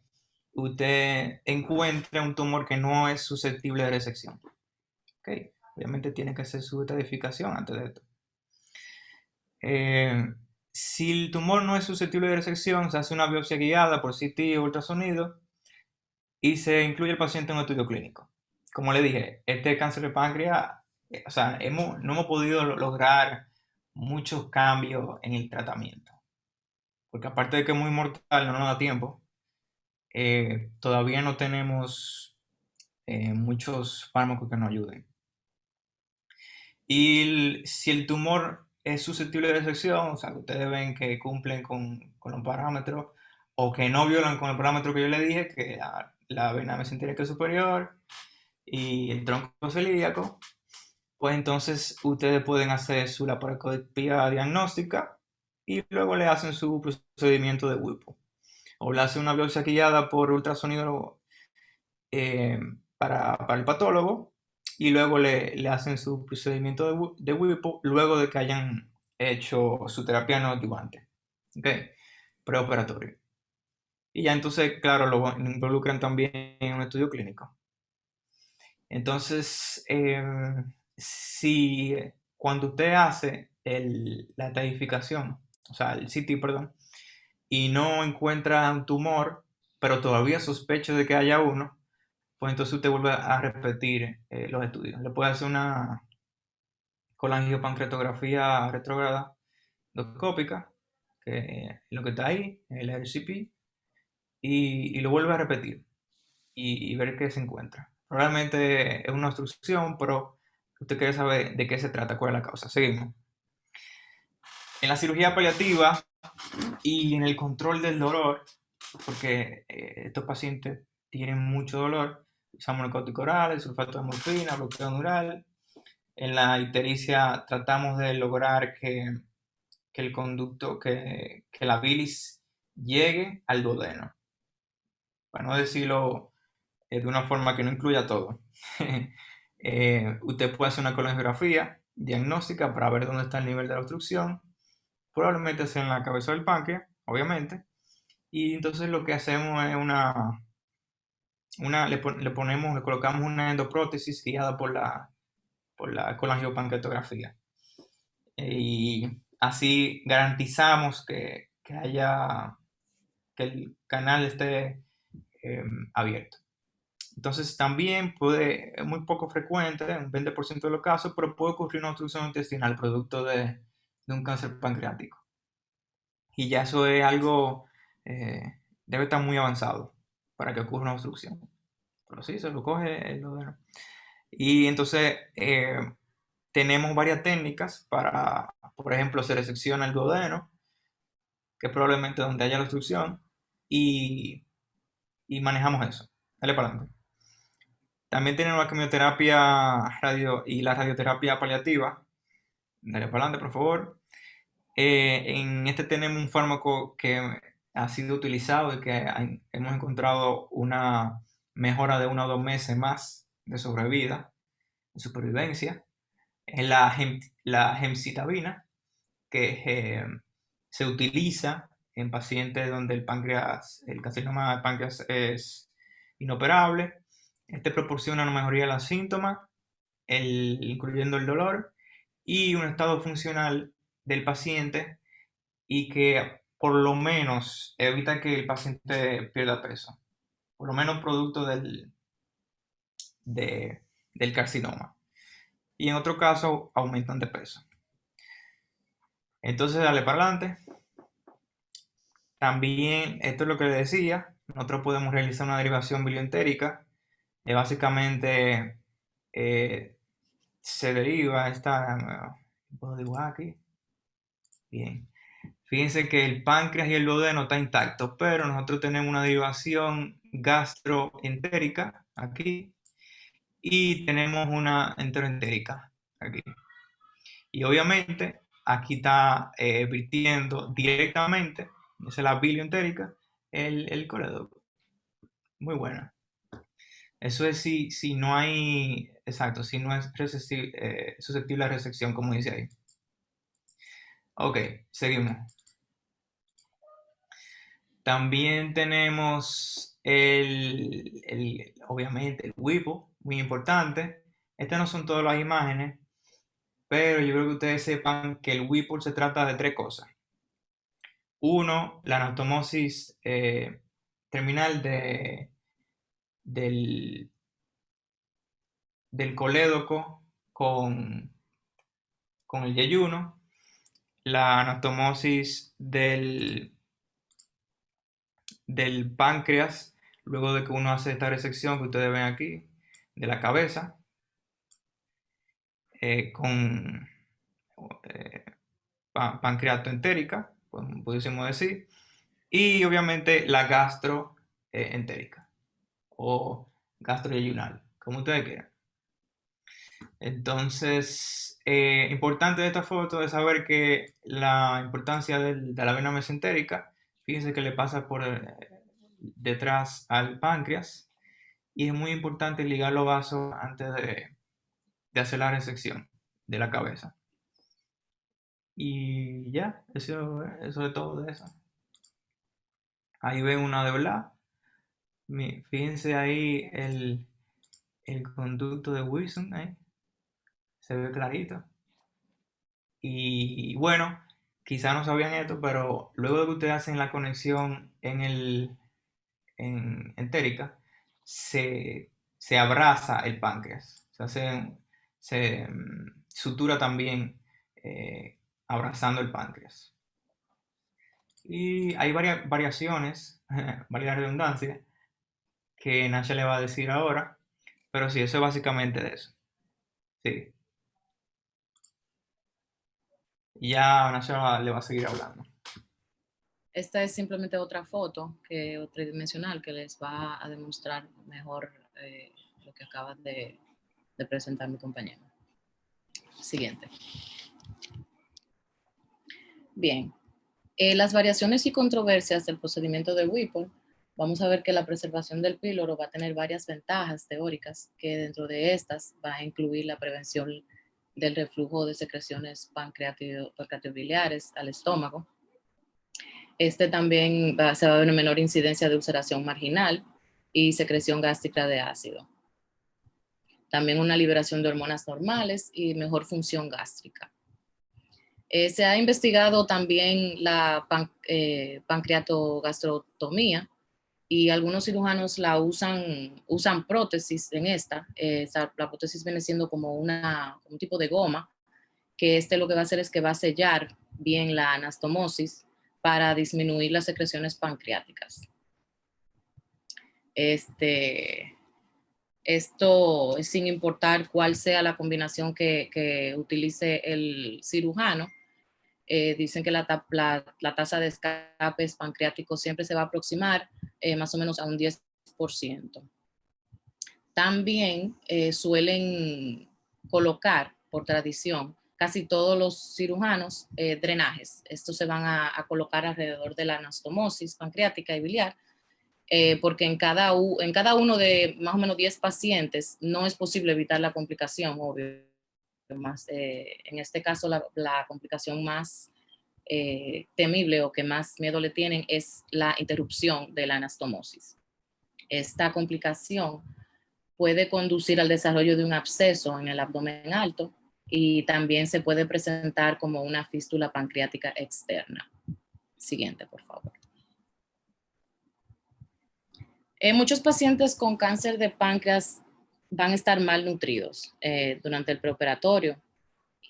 Speaker 2: usted encuentre un tumor que no es susceptible de resección. ¿Okay? Obviamente tiene que hacer su estadificación antes de esto. Si el tumor no es susceptible de resección, se hace una biopsia guiada por CT o ultrasonido y se incluye el paciente en un estudio clínico. Como le dije, este cáncer de páncreas, o sea, no hemos podido lograr muchos cambios en el tratamiento, porque aparte de que es muy mortal, no nos da tiempo. Todavía no tenemos muchos fármacos que nos ayuden. Y si el tumor es susceptible de resección, o sea, que ustedes ven que cumplen con los parámetros o que no violan con el parámetro que yo le dije, que la vena mesentérica superior y el tronco celíaco, pues entonces ustedes pueden hacer su laparoscopia diagnóstica y luego le hacen su procedimiento de WIPO. O le hacen una biopsia guiada por ultrasonido para el patólogo y luego le hacen su procedimiento de WIPO luego de que hayan hecho su terapia no adyuvante, ¿ok? Preoperatorio. Y ya entonces, claro, lo involucran también en un estudio clínico. Entonces, si cuando usted hace la estadificación, o sea, el CT, perdón, y no encuentra un tumor, pero todavía sospecha de que haya uno, pues entonces usted vuelve a repetir los estudios. Le puede hacer una colangiopancreatografía retrógrada endoscópica, que es lo que está ahí, el RCP, y lo vuelve a repetir y ver qué se encuentra. Probablemente es una obstrucción, pero usted quiere saber de qué se trata, cuál es la causa. Seguimos. En la cirugía paliativa y en el control del dolor, porque estos pacientes tienen mucho dolor, usamos narcóticos orales, sulfato de morfina, bloqueo neural. En la ictericia tratamos de lograr que el conducto, que la bilis llegue al duodeno. Para no decirlo de una forma que no incluya todo. Usted puede hacer una colonografía diagnóstica para ver dónde está el nivel de la obstrucción. Probablemente sea en la cabeza del páncreas, obviamente. Y entonces lo que hacemos es le colocamos una endoprótesis guiada por la colangiopancreatografía. Y así garantizamos que el canal esté abierto. Entonces también es muy poco frecuente, un 20% de los casos, pero puede ocurrir una obstrucción intestinal producto de un cáncer pancreático. Y ya eso es algo, debe estar muy avanzado para que ocurra una obstrucción. Pero sí, se lo coge el duodeno. Y entonces tenemos varias técnicas para, por ejemplo, se resecciona el duodeno, que es probablemente donde haya la obstrucción, y manejamos eso. Dale para adelante. También tenemos la quimioterapia y la radioterapia paliativa. Dale para adelante, por favor. En este tenemos un fármaco que ha sido utilizado y que hemos encontrado una mejora de 1 o 2 meses más de sobrevida, de supervivencia. Es la gemcitabina, que se utiliza en pacientes donde el carcinoma del páncreas es inoperable. Este proporciona una mejoría de los síntomas, incluyendo el dolor, y un estado funcional del paciente y que por lo menos evita que el paciente pierda peso, por lo menos producto del carcinoma. Y en otro caso aumentan de peso. Entonces, dale para adelante. También, esto es lo que le decía, nosotros podemos realizar una derivación bilioentérica. Básicamente, eh, se deriva esta... ¿Puedo dibujar aquí? Bien. Fíjense que el páncreas y el duodeno están intactos, pero nosotros tenemos una derivación gastroentérica aquí y tenemos una enteroentérica aquí. Y obviamente aquí está virtiendo directamente, esa es la bilioentérica, el coledoco. Muy buena. Eso es si no hay, exacto, si no es susceptible a resección, como dice ahí. Ok, seguimos. También tenemos obviamente el Whipple, muy importante. Estas no son todas las imágenes, pero yo creo que ustedes sepan que el Whipple se trata de 3 cosas. Uno, la anastomosis terminal del, del colédoco con el yeyuno, la anastomosis del páncreas, luego de que uno hace esta resección que ustedes ven aquí, de la cabeza, con eh, pancreatoentérica, pudiésemos decir, y obviamente la gastroentérica o gastroyeyunal, como ustedes quieran. Entonces, importante de esta foto es saber que la importancia de la vena mesentérica, fíjense que le pasa por detrás al páncreas y es muy importante ligar los vasos antes de hacer la resección de la cabeza. Y ya, eso es todo de eso. Ahí ven una de verdad. Fíjense ahí el conducto de Wilson, ahí. Se ve clarito. Y bueno, quizá no sabían esto, pero luego de que ustedes hacen la conexión en entérica, se abraza el páncreas. Se sutura también abrazando el páncreas. Y hay varias variaciones, varias redundancias, que Nacha le va a decir ahora, pero sí, eso es básicamente de eso. Sí, ya Nacha le va a seguir hablando.
Speaker 3: Esta es simplemente otra foto tridimensional que les va a demostrar mejor lo que acaba de presentar mi compañero. Siguiente. Bien. Las variaciones y controversias del procedimiento de Whipple, vamos a ver que la preservación del píloro va a tener varias ventajas teóricas, que dentro de estas va a incluir la prevención del reflujo de secreciones pancreatibiliares al estómago. También se va a ver una menor incidencia de ulceración marginal y secreción gástrica de ácido. También una liberación de hormonas normales y mejor función gástrica. Se ha investigado también la pancreatogastrotomía y algunos cirujanos usan prótesis en esta. La prótesis viene siendo como un tipo de goma, que lo que va a hacer es que va a sellar bien la anastomosis para disminuir las secreciones pancreáticas. Esto es sin importar cuál sea la combinación que utilice el cirujano. Dicen que la tasa de escapes pancreáticos siempre se va a aproximar más o menos a un 10%. También suelen colocar, por tradición, casi todos los cirujanos drenajes. Estos se van a colocar alrededor de la anastomosis pancreática y biliar, porque en cada uno de más o menos 10 pacientes no es posible evitar la complicación, obvio. En este caso, la complicación más temible o que más miedo le tienen es la interrupción de la anastomosis. Esta complicación puede conducir al desarrollo de un absceso en el abdomen alto y también se puede presentar como una fístula pancreática externa. Siguiente, por favor. Muchos pacientes con cáncer de páncreas van a estar malnutridos durante el preoperatorio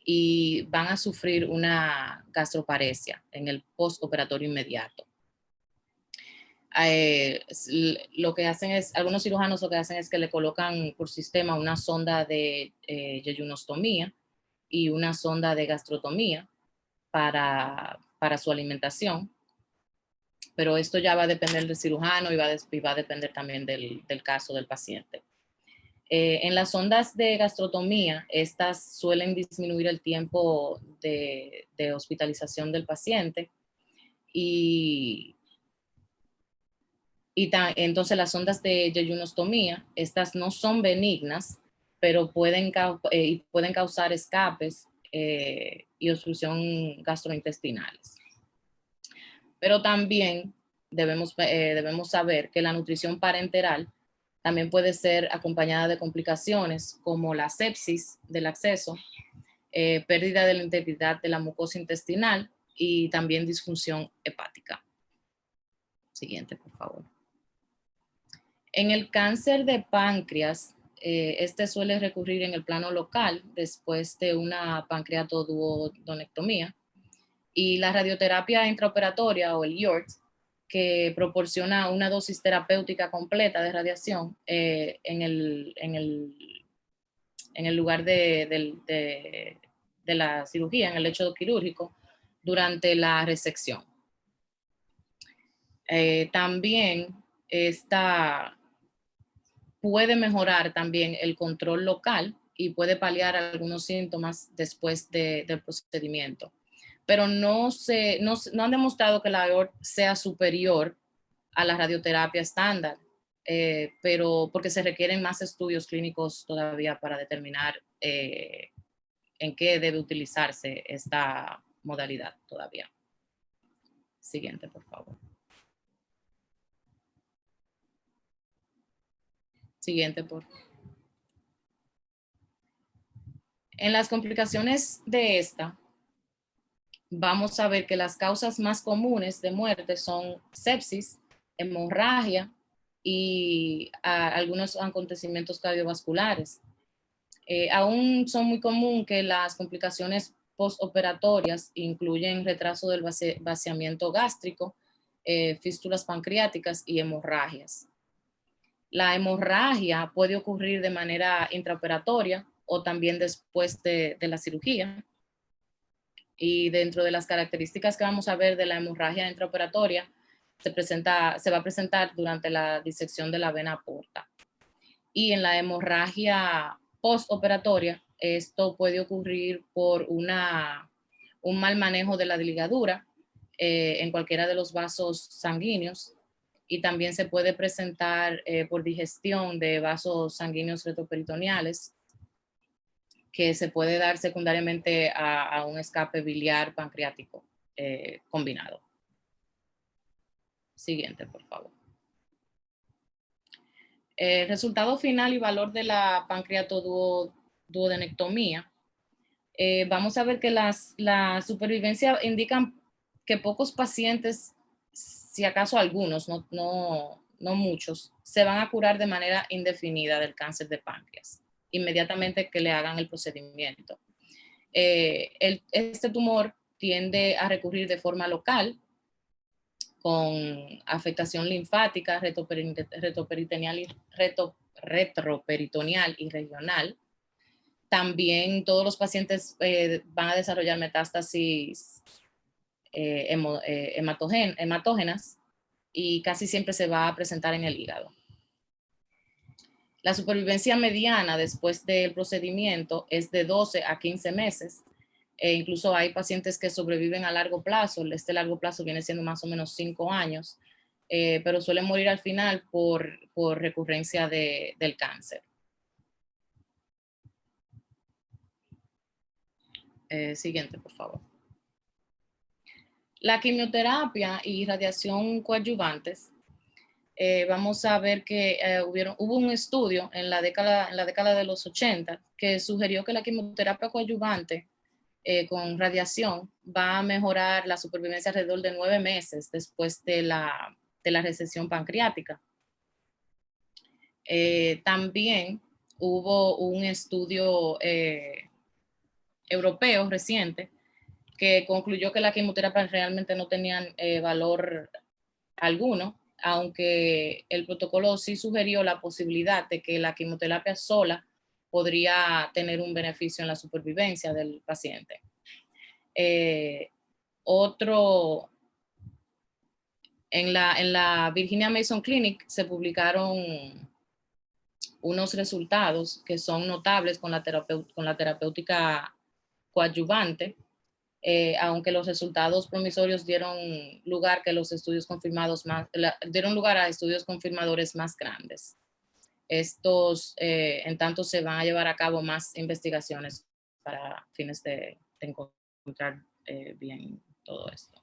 Speaker 3: y van a sufrir una gastroparesia en el postoperatorio inmediato. Lo que hacen es, algunos cirujanos lo que hacen es que le colocan por sistema una sonda de yeyunostomía y una sonda de gastrotomía para su alimentación, pero esto ya va a depender del cirujano y va a depender también del caso del paciente. En las sondas de gastrotomía, estas suelen disminuir el tiempo de hospitalización del paciente y entonces las sondas de yeyunostomía, estas no son benignas, pero pueden causar escapes y obstrucción gastrointestinales. Pero también debemos saber que la nutrición parenteral también puede ser acompañada de complicaciones como la sepsis del acceso, pérdida de la integridad de la mucosa intestinal y también disfunción hepática. Siguiente, por favor. En el cáncer de páncreas, este suele recurrir en el plano local después de una pancreatoduodenectomía y la radioterapia intraoperatoria o el IORT, que proporciona una dosis terapéutica completa de radiación en el lugar de la cirugía, en el lecho quirúrgico, durante la resección. También puede mejorar también el control local y puede paliar algunos síntomas después del procedimiento. Pero no han demostrado que la IORT sea superior a la radioterapia estándar, pero porque se requieren más estudios clínicos todavía para determinar en qué debe utilizarse esta modalidad todavía. Siguiente, por favor. Siguiente, por favor. En las complicaciones de esta, vamos a ver que las causas más comunes de muerte son sepsis, hemorragia y algunos acontecimientos cardiovasculares. Aún son muy comunes que las complicaciones postoperatorias incluyen retraso del vaciamiento gástrico, fístulas pancreáticas y hemorragias. La hemorragia puede ocurrir de manera intraoperatoria o también después de la cirugía. Y dentro de las características que vamos a ver de la hemorragia intraoperatoria, se va a presentar durante la disección de la vena porta. Y en la hemorragia postoperatoria, esto puede ocurrir por un mal manejo de la ligadura en cualquiera de los vasos sanguíneos, y también se puede presentar por digestión de vasos sanguíneos retroperitoneales, que se puede dar secundariamente a un escape biliar pancreático combinado. Siguiente, por favor. El resultado final y valor de la pancreatoduodenectomía. Vamos a ver que la supervivencia indican que pocos pacientes, si acaso algunos, no muchos, se van a curar de manera indefinida del cáncer de páncreas inmediatamente que le hagan el procedimiento. Este tumor tiende a recurrir de forma local con afectación linfática, retroperitoneal y regional. También todos los pacientes van a desarrollar metástasis hematógenas y casi siempre se va a presentar en el hígado. La supervivencia mediana después del procedimiento es de 12 a 15 meses. Incluso hay pacientes que sobreviven a largo plazo. Este largo plazo viene siendo más o menos 5 años, pero suelen morir al final por recurrencia del cáncer. Siguiente, por favor. La quimioterapia y radiación coadyuvantes. Vamos a ver que hubo un estudio en la década de los 80 que sugirió que la quimioterapia coadyuvante con radiación va a mejorar la supervivencia alrededor de 9 meses después de la resección pancreática. También hubo un estudio europeo reciente que concluyó que la quimioterapia realmente no tenían valor alguno, aunque el protocolo sí sugirió la posibilidad de que la quimioterapia sola podría tener un beneficio en la supervivencia del paciente. En la Virginia Mason Clinic se publicaron unos resultados que son notables con la terapéutica coadyuvante, aunque los resultados promisorios dieron lugar a estudios confirmadores más grandes. Estos, en tanto, se van a llevar a cabo más investigaciones para fines de encontrar bien todo esto.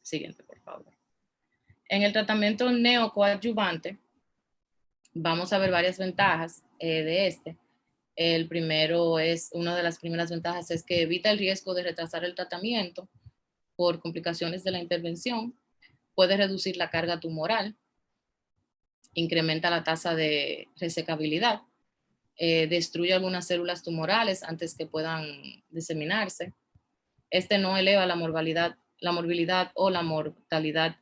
Speaker 3: Siguiente, por favor. En el tratamiento neocoadyuvante, vamos a ver varias ventajas de este. Una de las primeras ventajas es que evita el riesgo de retrasar el tratamiento por complicaciones de la intervención, puede reducir la carga tumoral, incrementa la tasa de resecabilidad, destruye algunas células tumorales antes que puedan diseminarse. Este no eleva la morbilidad o la mortalidad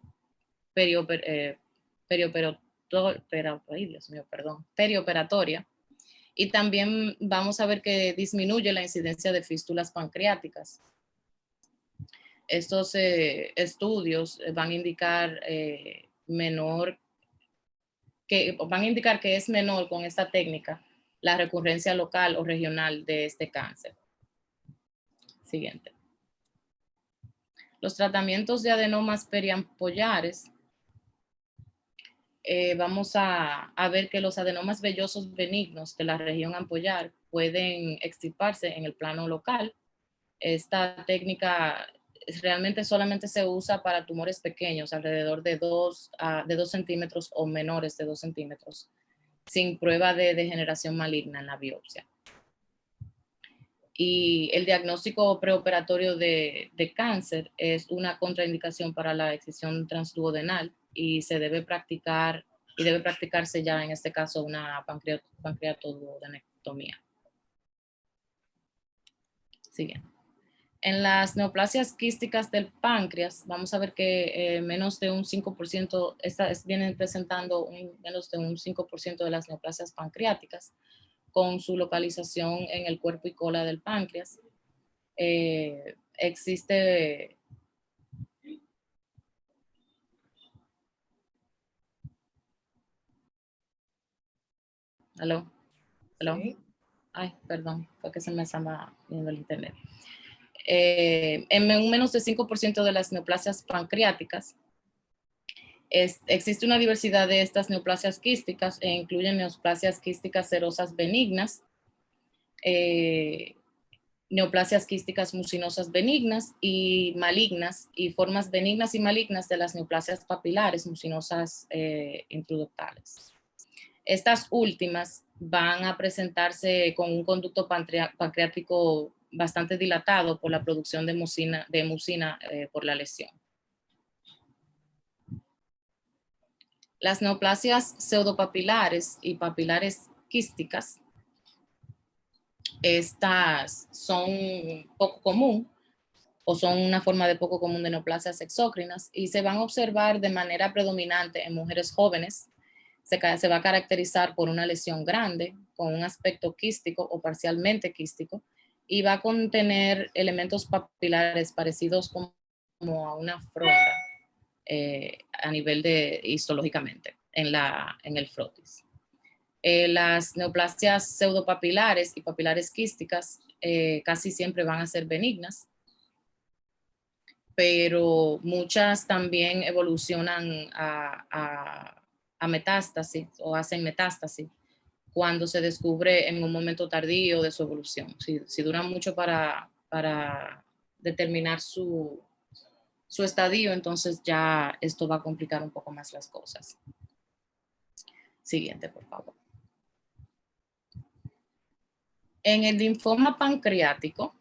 Speaker 3: perioperatoria. Y también vamos a ver que disminuye la incidencia de fístulas pancreáticas. Estos estudios van a indicar que es menor con esta técnica la recurrencia local o regional de este cáncer. Siguiente. Los tratamientos de adenomas periampollares. Vamos a ver que los adenomas vellosos benignos de la región ampollar pueden extirparse en el plano local. Esta técnica realmente solamente se usa para tumores pequeños, alrededor de 2 centímetros o menores de 2 centímetros, sin prueba de degeneración maligna en la biopsia. Y el diagnóstico preoperatorio de cáncer es una contraindicación para la excisión transduodenal y debe practicarse ya en este caso una pancreatoduodenectomía. Siguiente. En las neoplasias quísticas del páncreas, vamos a ver que menos de un 5%, vienen presentando menos de un 5% de las neoplasias pancreáticas con su localización en el cuerpo y cola del páncreas. Existe ¿Aló? Sí. Ay, perdón, fue que se me estaba viendo el internet. En un menos de 5% de las neoplasias pancreáticas existe una diversidad de estas neoplasias quísticas e incluyen neoplasias quísticas serosas benignas, neoplasias quísticas mucinosas benignas y malignas, y formas benignas y malignas de las neoplasias papilares mucinosas intraductales. Estas últimas van a presentarse con un conducto pancreático bastante dilatado por la producción de mucina por la lesión. Las neoplasias pseudopapilares y papilares quísticas, estas son poco común o son una forma de poco común de neoplasias exócrinas y se van a observar de manera predominante en mujeres jóvenes. Se va a caracterizar por una lesión grande, con un aspecto quístico o parcialmente quístico, y va a contener elementos papilares parecidos como a una fronda a nivel de histológicamente en el frotis. Las neoplasias pseudopapilares y papilares quísticas casi siempre van a ser benignas, pero muchas también evolucionan a metástasis o hacen metástasis cuando se descubre en un momento tardío de su evolución. Si duran mucho para determinar su estadio, entonces ya esto va a complicar un poco más las cosas. Siguiente, por favor. En el linfoma pancreático,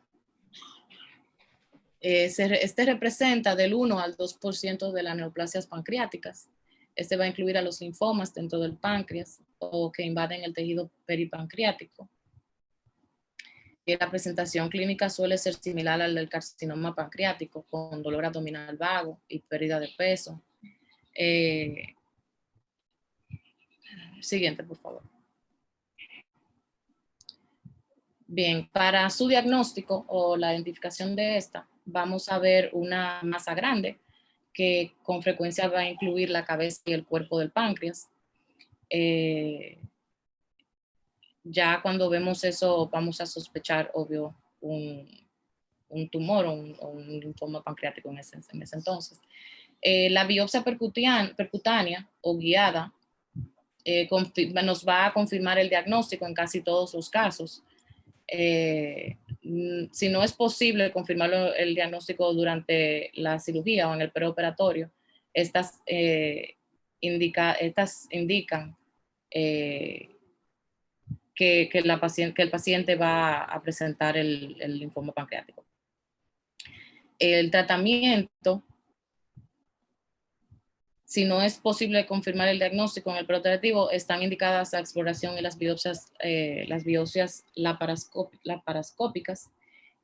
Speaker 3: este representa del 1 al 2% de las neoplasias pancreáticas. Este va a incluir a los linfomas dentro del páncreas o que invaden el tejido peripancreático. La presentación clínica suele ser similar al del carcinoma pancreático, con dolor abdominal vago y pérdida de peso. Siguiente, por favor. Bien, para su diagnóstico o la identificación de esta, vamos a ver una masa grande que con frecuencia va a incluir la cabeza y el cuerpo del páncreas. Ya cuando vemos eso, vamos a sospechar, obvio, un tumor o un linfoma pancreático en ese entonces. La biopsia percutánea o guiada nos va a confirmar el diagnóstico en casi todos los casos. Si no es posible confirmar el diagnóstico durante la cirugía o en el preoperatorio, estas indican que el paciente va a presentar el linfoma pancreático. El tratamiento, si no es posible confirmar el diagnóstico en el preoperativo, están indicadas la exploración y las biopsias laparoscópicas.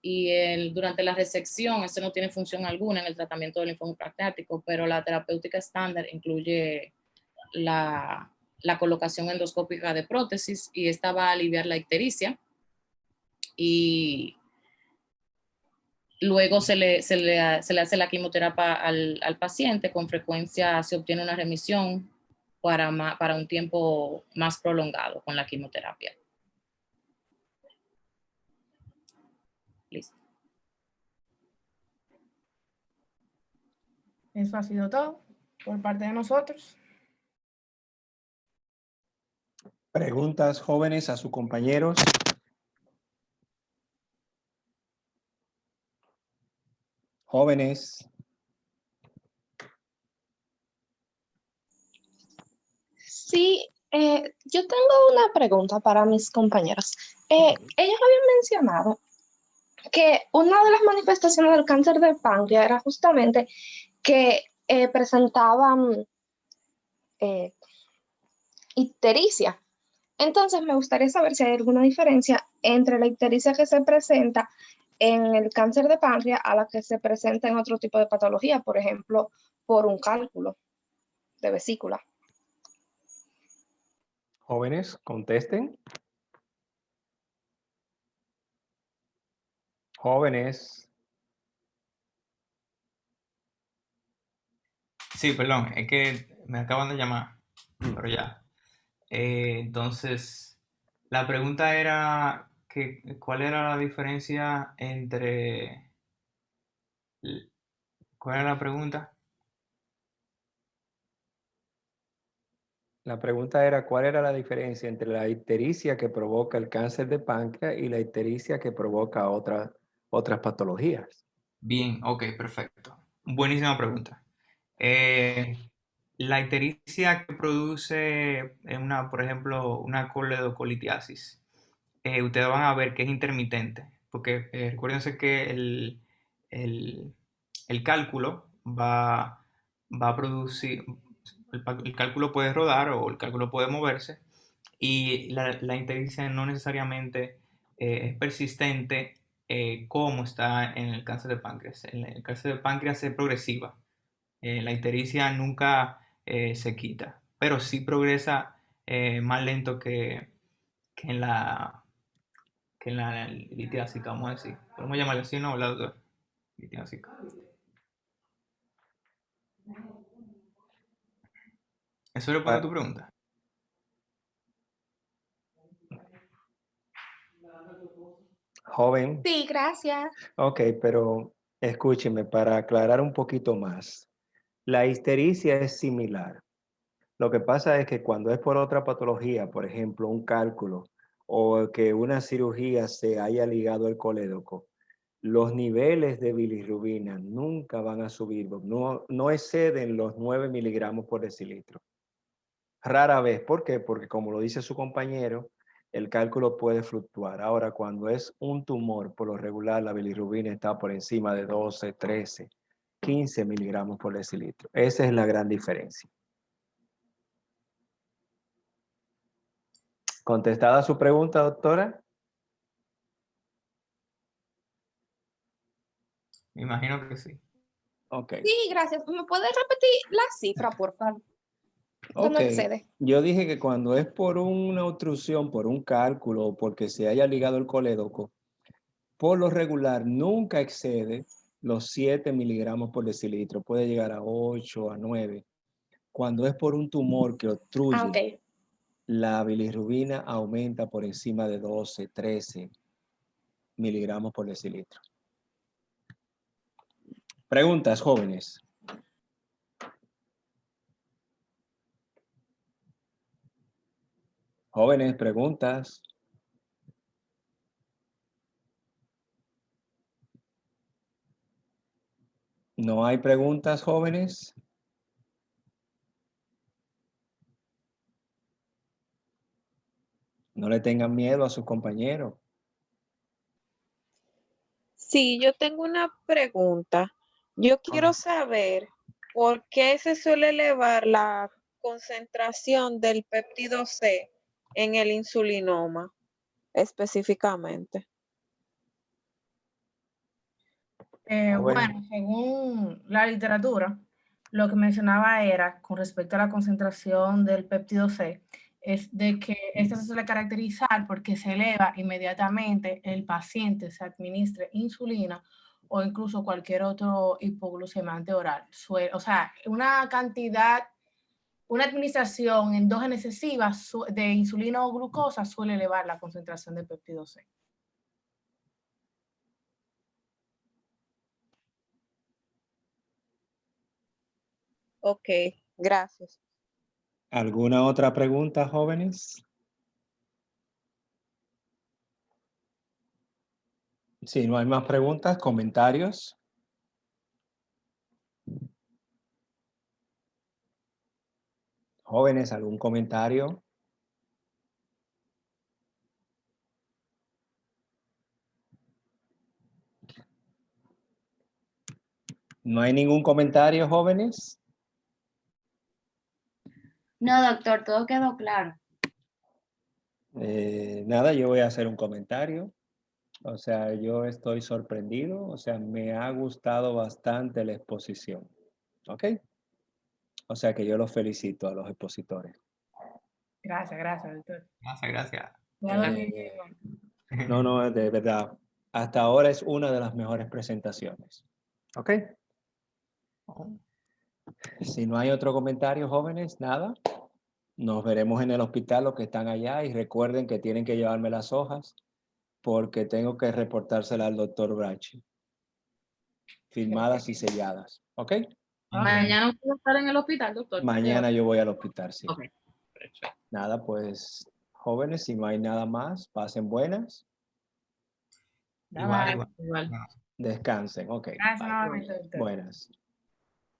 Speaker 3: Y durante la resección, esto no tiene función alguna en el tratamiento del linfoma pancreático, pero la terapéutica estándar incluye la colocación endoscópica de prótesis, y esta va a aliviar la ictericia, y luego se le hace la quimioterapia al paciente. Con frecuencia se obtiene una remisión para un tiempo más prolongado con la quimioterapia. Listo.
Speaker 1: Eso ha sido todo por parte de nosotros.
Speaker 4: Preguntas, jóvenes, a sus compañeros. Jóvenes.
Speaker 5: Sí, yo tengo una pregunta para mis compañeros. Ellos habían mencionado que una de las manifestaciones del cáncer de páncreas era justamente que presentaban ictericia. Entonces me gustaría saber si hay alguna diferencia entre la ictericia que se presenta en el cáncer de páncreas a la que se presenta en otro tipo de patología, por ejemplo, por un cálculo de vesícula.
Speaker 4: Jóvenes, contesten. Jóvenes.
Speaker 2: Sí, perdón, es que me acaban de llamar, pero ya. Entonces, la pregunta era ¿cuál era la diferencia entre... ¿Cuál era la pregunta?
Speaker 4: La pregunta era, ¿cuál era la diferencia entre la ictericia que provoca el cáncer de páncreas y la ictericia que provoca otras patologías?
Speaker 2: Bien, ok, perfecto. Buenísima pregunta. La ictericia que produce por ejemplo, una coledocolitiasis, ustedes van a ver que es intermitente, porque recuérdense que el- el cálculo va a producir, el cálculo puede rodar o el cálculo puede moverse, y la ictericia no necesariamente es persistente como está en el cáncer de páncreas. En el cáncer de páncreas es progresiva. La ictericia nunca se quita, pero sí progresa más lento que en la litiásica, vamos a decir. ¿Podemos llamarlo así, no, la doctora? Litiásica. ¿Eso responde a tu
Speaker 4: Pa-
Speaker 2: pregunta?
Speaker 4: Joven.
Speaker 5: Sí, gracias.
Speaker 4: Ok, pero escúcheme para aclarar un poquito más. La histericia es similar. Lo que pasa es que cuando es por otra patología, por ejemplo, un cálculo o que una cirugía se haya ligado al colédoco, los niveles de bilirrubina nunca van a subir, no exceden los 9 miligramos por decilitro. Rara vez, ¿por qué? Porque como lo dice su compañero, el cálculo puede fluctuar. Ahora, cuando es un tumor, por lo regular la bilirrubina está por encima de 12, 13, 15 miligramos por decilitro. Esa es la gran diferencia. ¿Contestada su pregunta, doctora?
Speaker 2: Me imagino que sí.
Speaker 4: Ok.
Speaker 5: Sí, gracias. ¿Me puedes repetir la cifra, por favor?
Speaker 4: Ok.
Speaker 5: ¿Cuándo excede?
Speaker 4: Yo dije que cuando es por una obstrucción, por un cálculo o porque se haya ligado el colédoco, por lo regular nunca excede los 7 miligramos por decilitro. Puede llegar a 8, a 9. Cuando es por un tumor que
Speaker 5: Ah,
Speaker 4: obstruye,
Speaker 5: ok.
Speaker 4: la bilirrubina aumenta por encima de 12, 13 miligramos por decilitro. Preguntas, jóvenes. Jóvenes, preguntas. ¿No hay preguntas, jóvenes? No le tengan miedo a sus compañeros.
Speaker 6: Sí, yo tengo una pregunta. Yo quiero saber por qué se suele elevar la concentración del péptido C en el insulinoma específicamente.
Speaker 4: Joven.
Speaker 1: Bueno, según la literatura, lo que mencionaba era, con respecto a la concentración del péptido C, es de que esta se suele caracterizar porque se eleva inmediatamente el paciente se administre insulina o incluso cualquier otro hipoglucemante oral. O sea, una cantidad, una administración endógena excesiva de insulina o glucosa suele elevar la concentración de péptido C.
Speaker 6: Ok, gracias.
Speaker 4: ¿Alguna otra pregunta, jóvenes? Si no hay más preguntas, comentarios. Jóvenes, ¿algún comentario? ¿No hay ningún comentario, jóvenes?
Speaker 7: No, doctor, todo quedó claro.
Speaker 4: Nada, yo voy a hacer un comentario. O sea, yo estoy sorprendido. O sea, me ha gustado bastante la exposición. ¿Ok? O sea que yo los felicito a los expositores.
Speaker 1: Gracias, doctor.
Speaker 2: Gracias.
Speaker 4: No, de verdad. Hasta ahora es una de las mejores presentaciones. ¿Ok? Si no hay otro comentario, jóvenes, nada. Nos veremos en el hospital los que están allá y recuerden que tienen que llevarme las hojas porque tengo que reportárselas al doctor Brachi. Firmadas y selladas. ¿Ok?
Speaker 3: Mañana usted va a estar en el hospital, doctor.
Speaker 4: Mañana yo voy al hospital, sí.
Speaker 3: Ok, perfecto.
Speaker 4: Nada, pues, jóvenes, si no hay nada más, pasen buenas.
Speaker 2: Igual.
Speaker 3: Igual.
Speaker 4: Descansen. Ok.
Speaker 1: Gracias
Speaker 4: Bye.
Speaker 1: nuevamente, doctor.
Speaker 4: Buenas.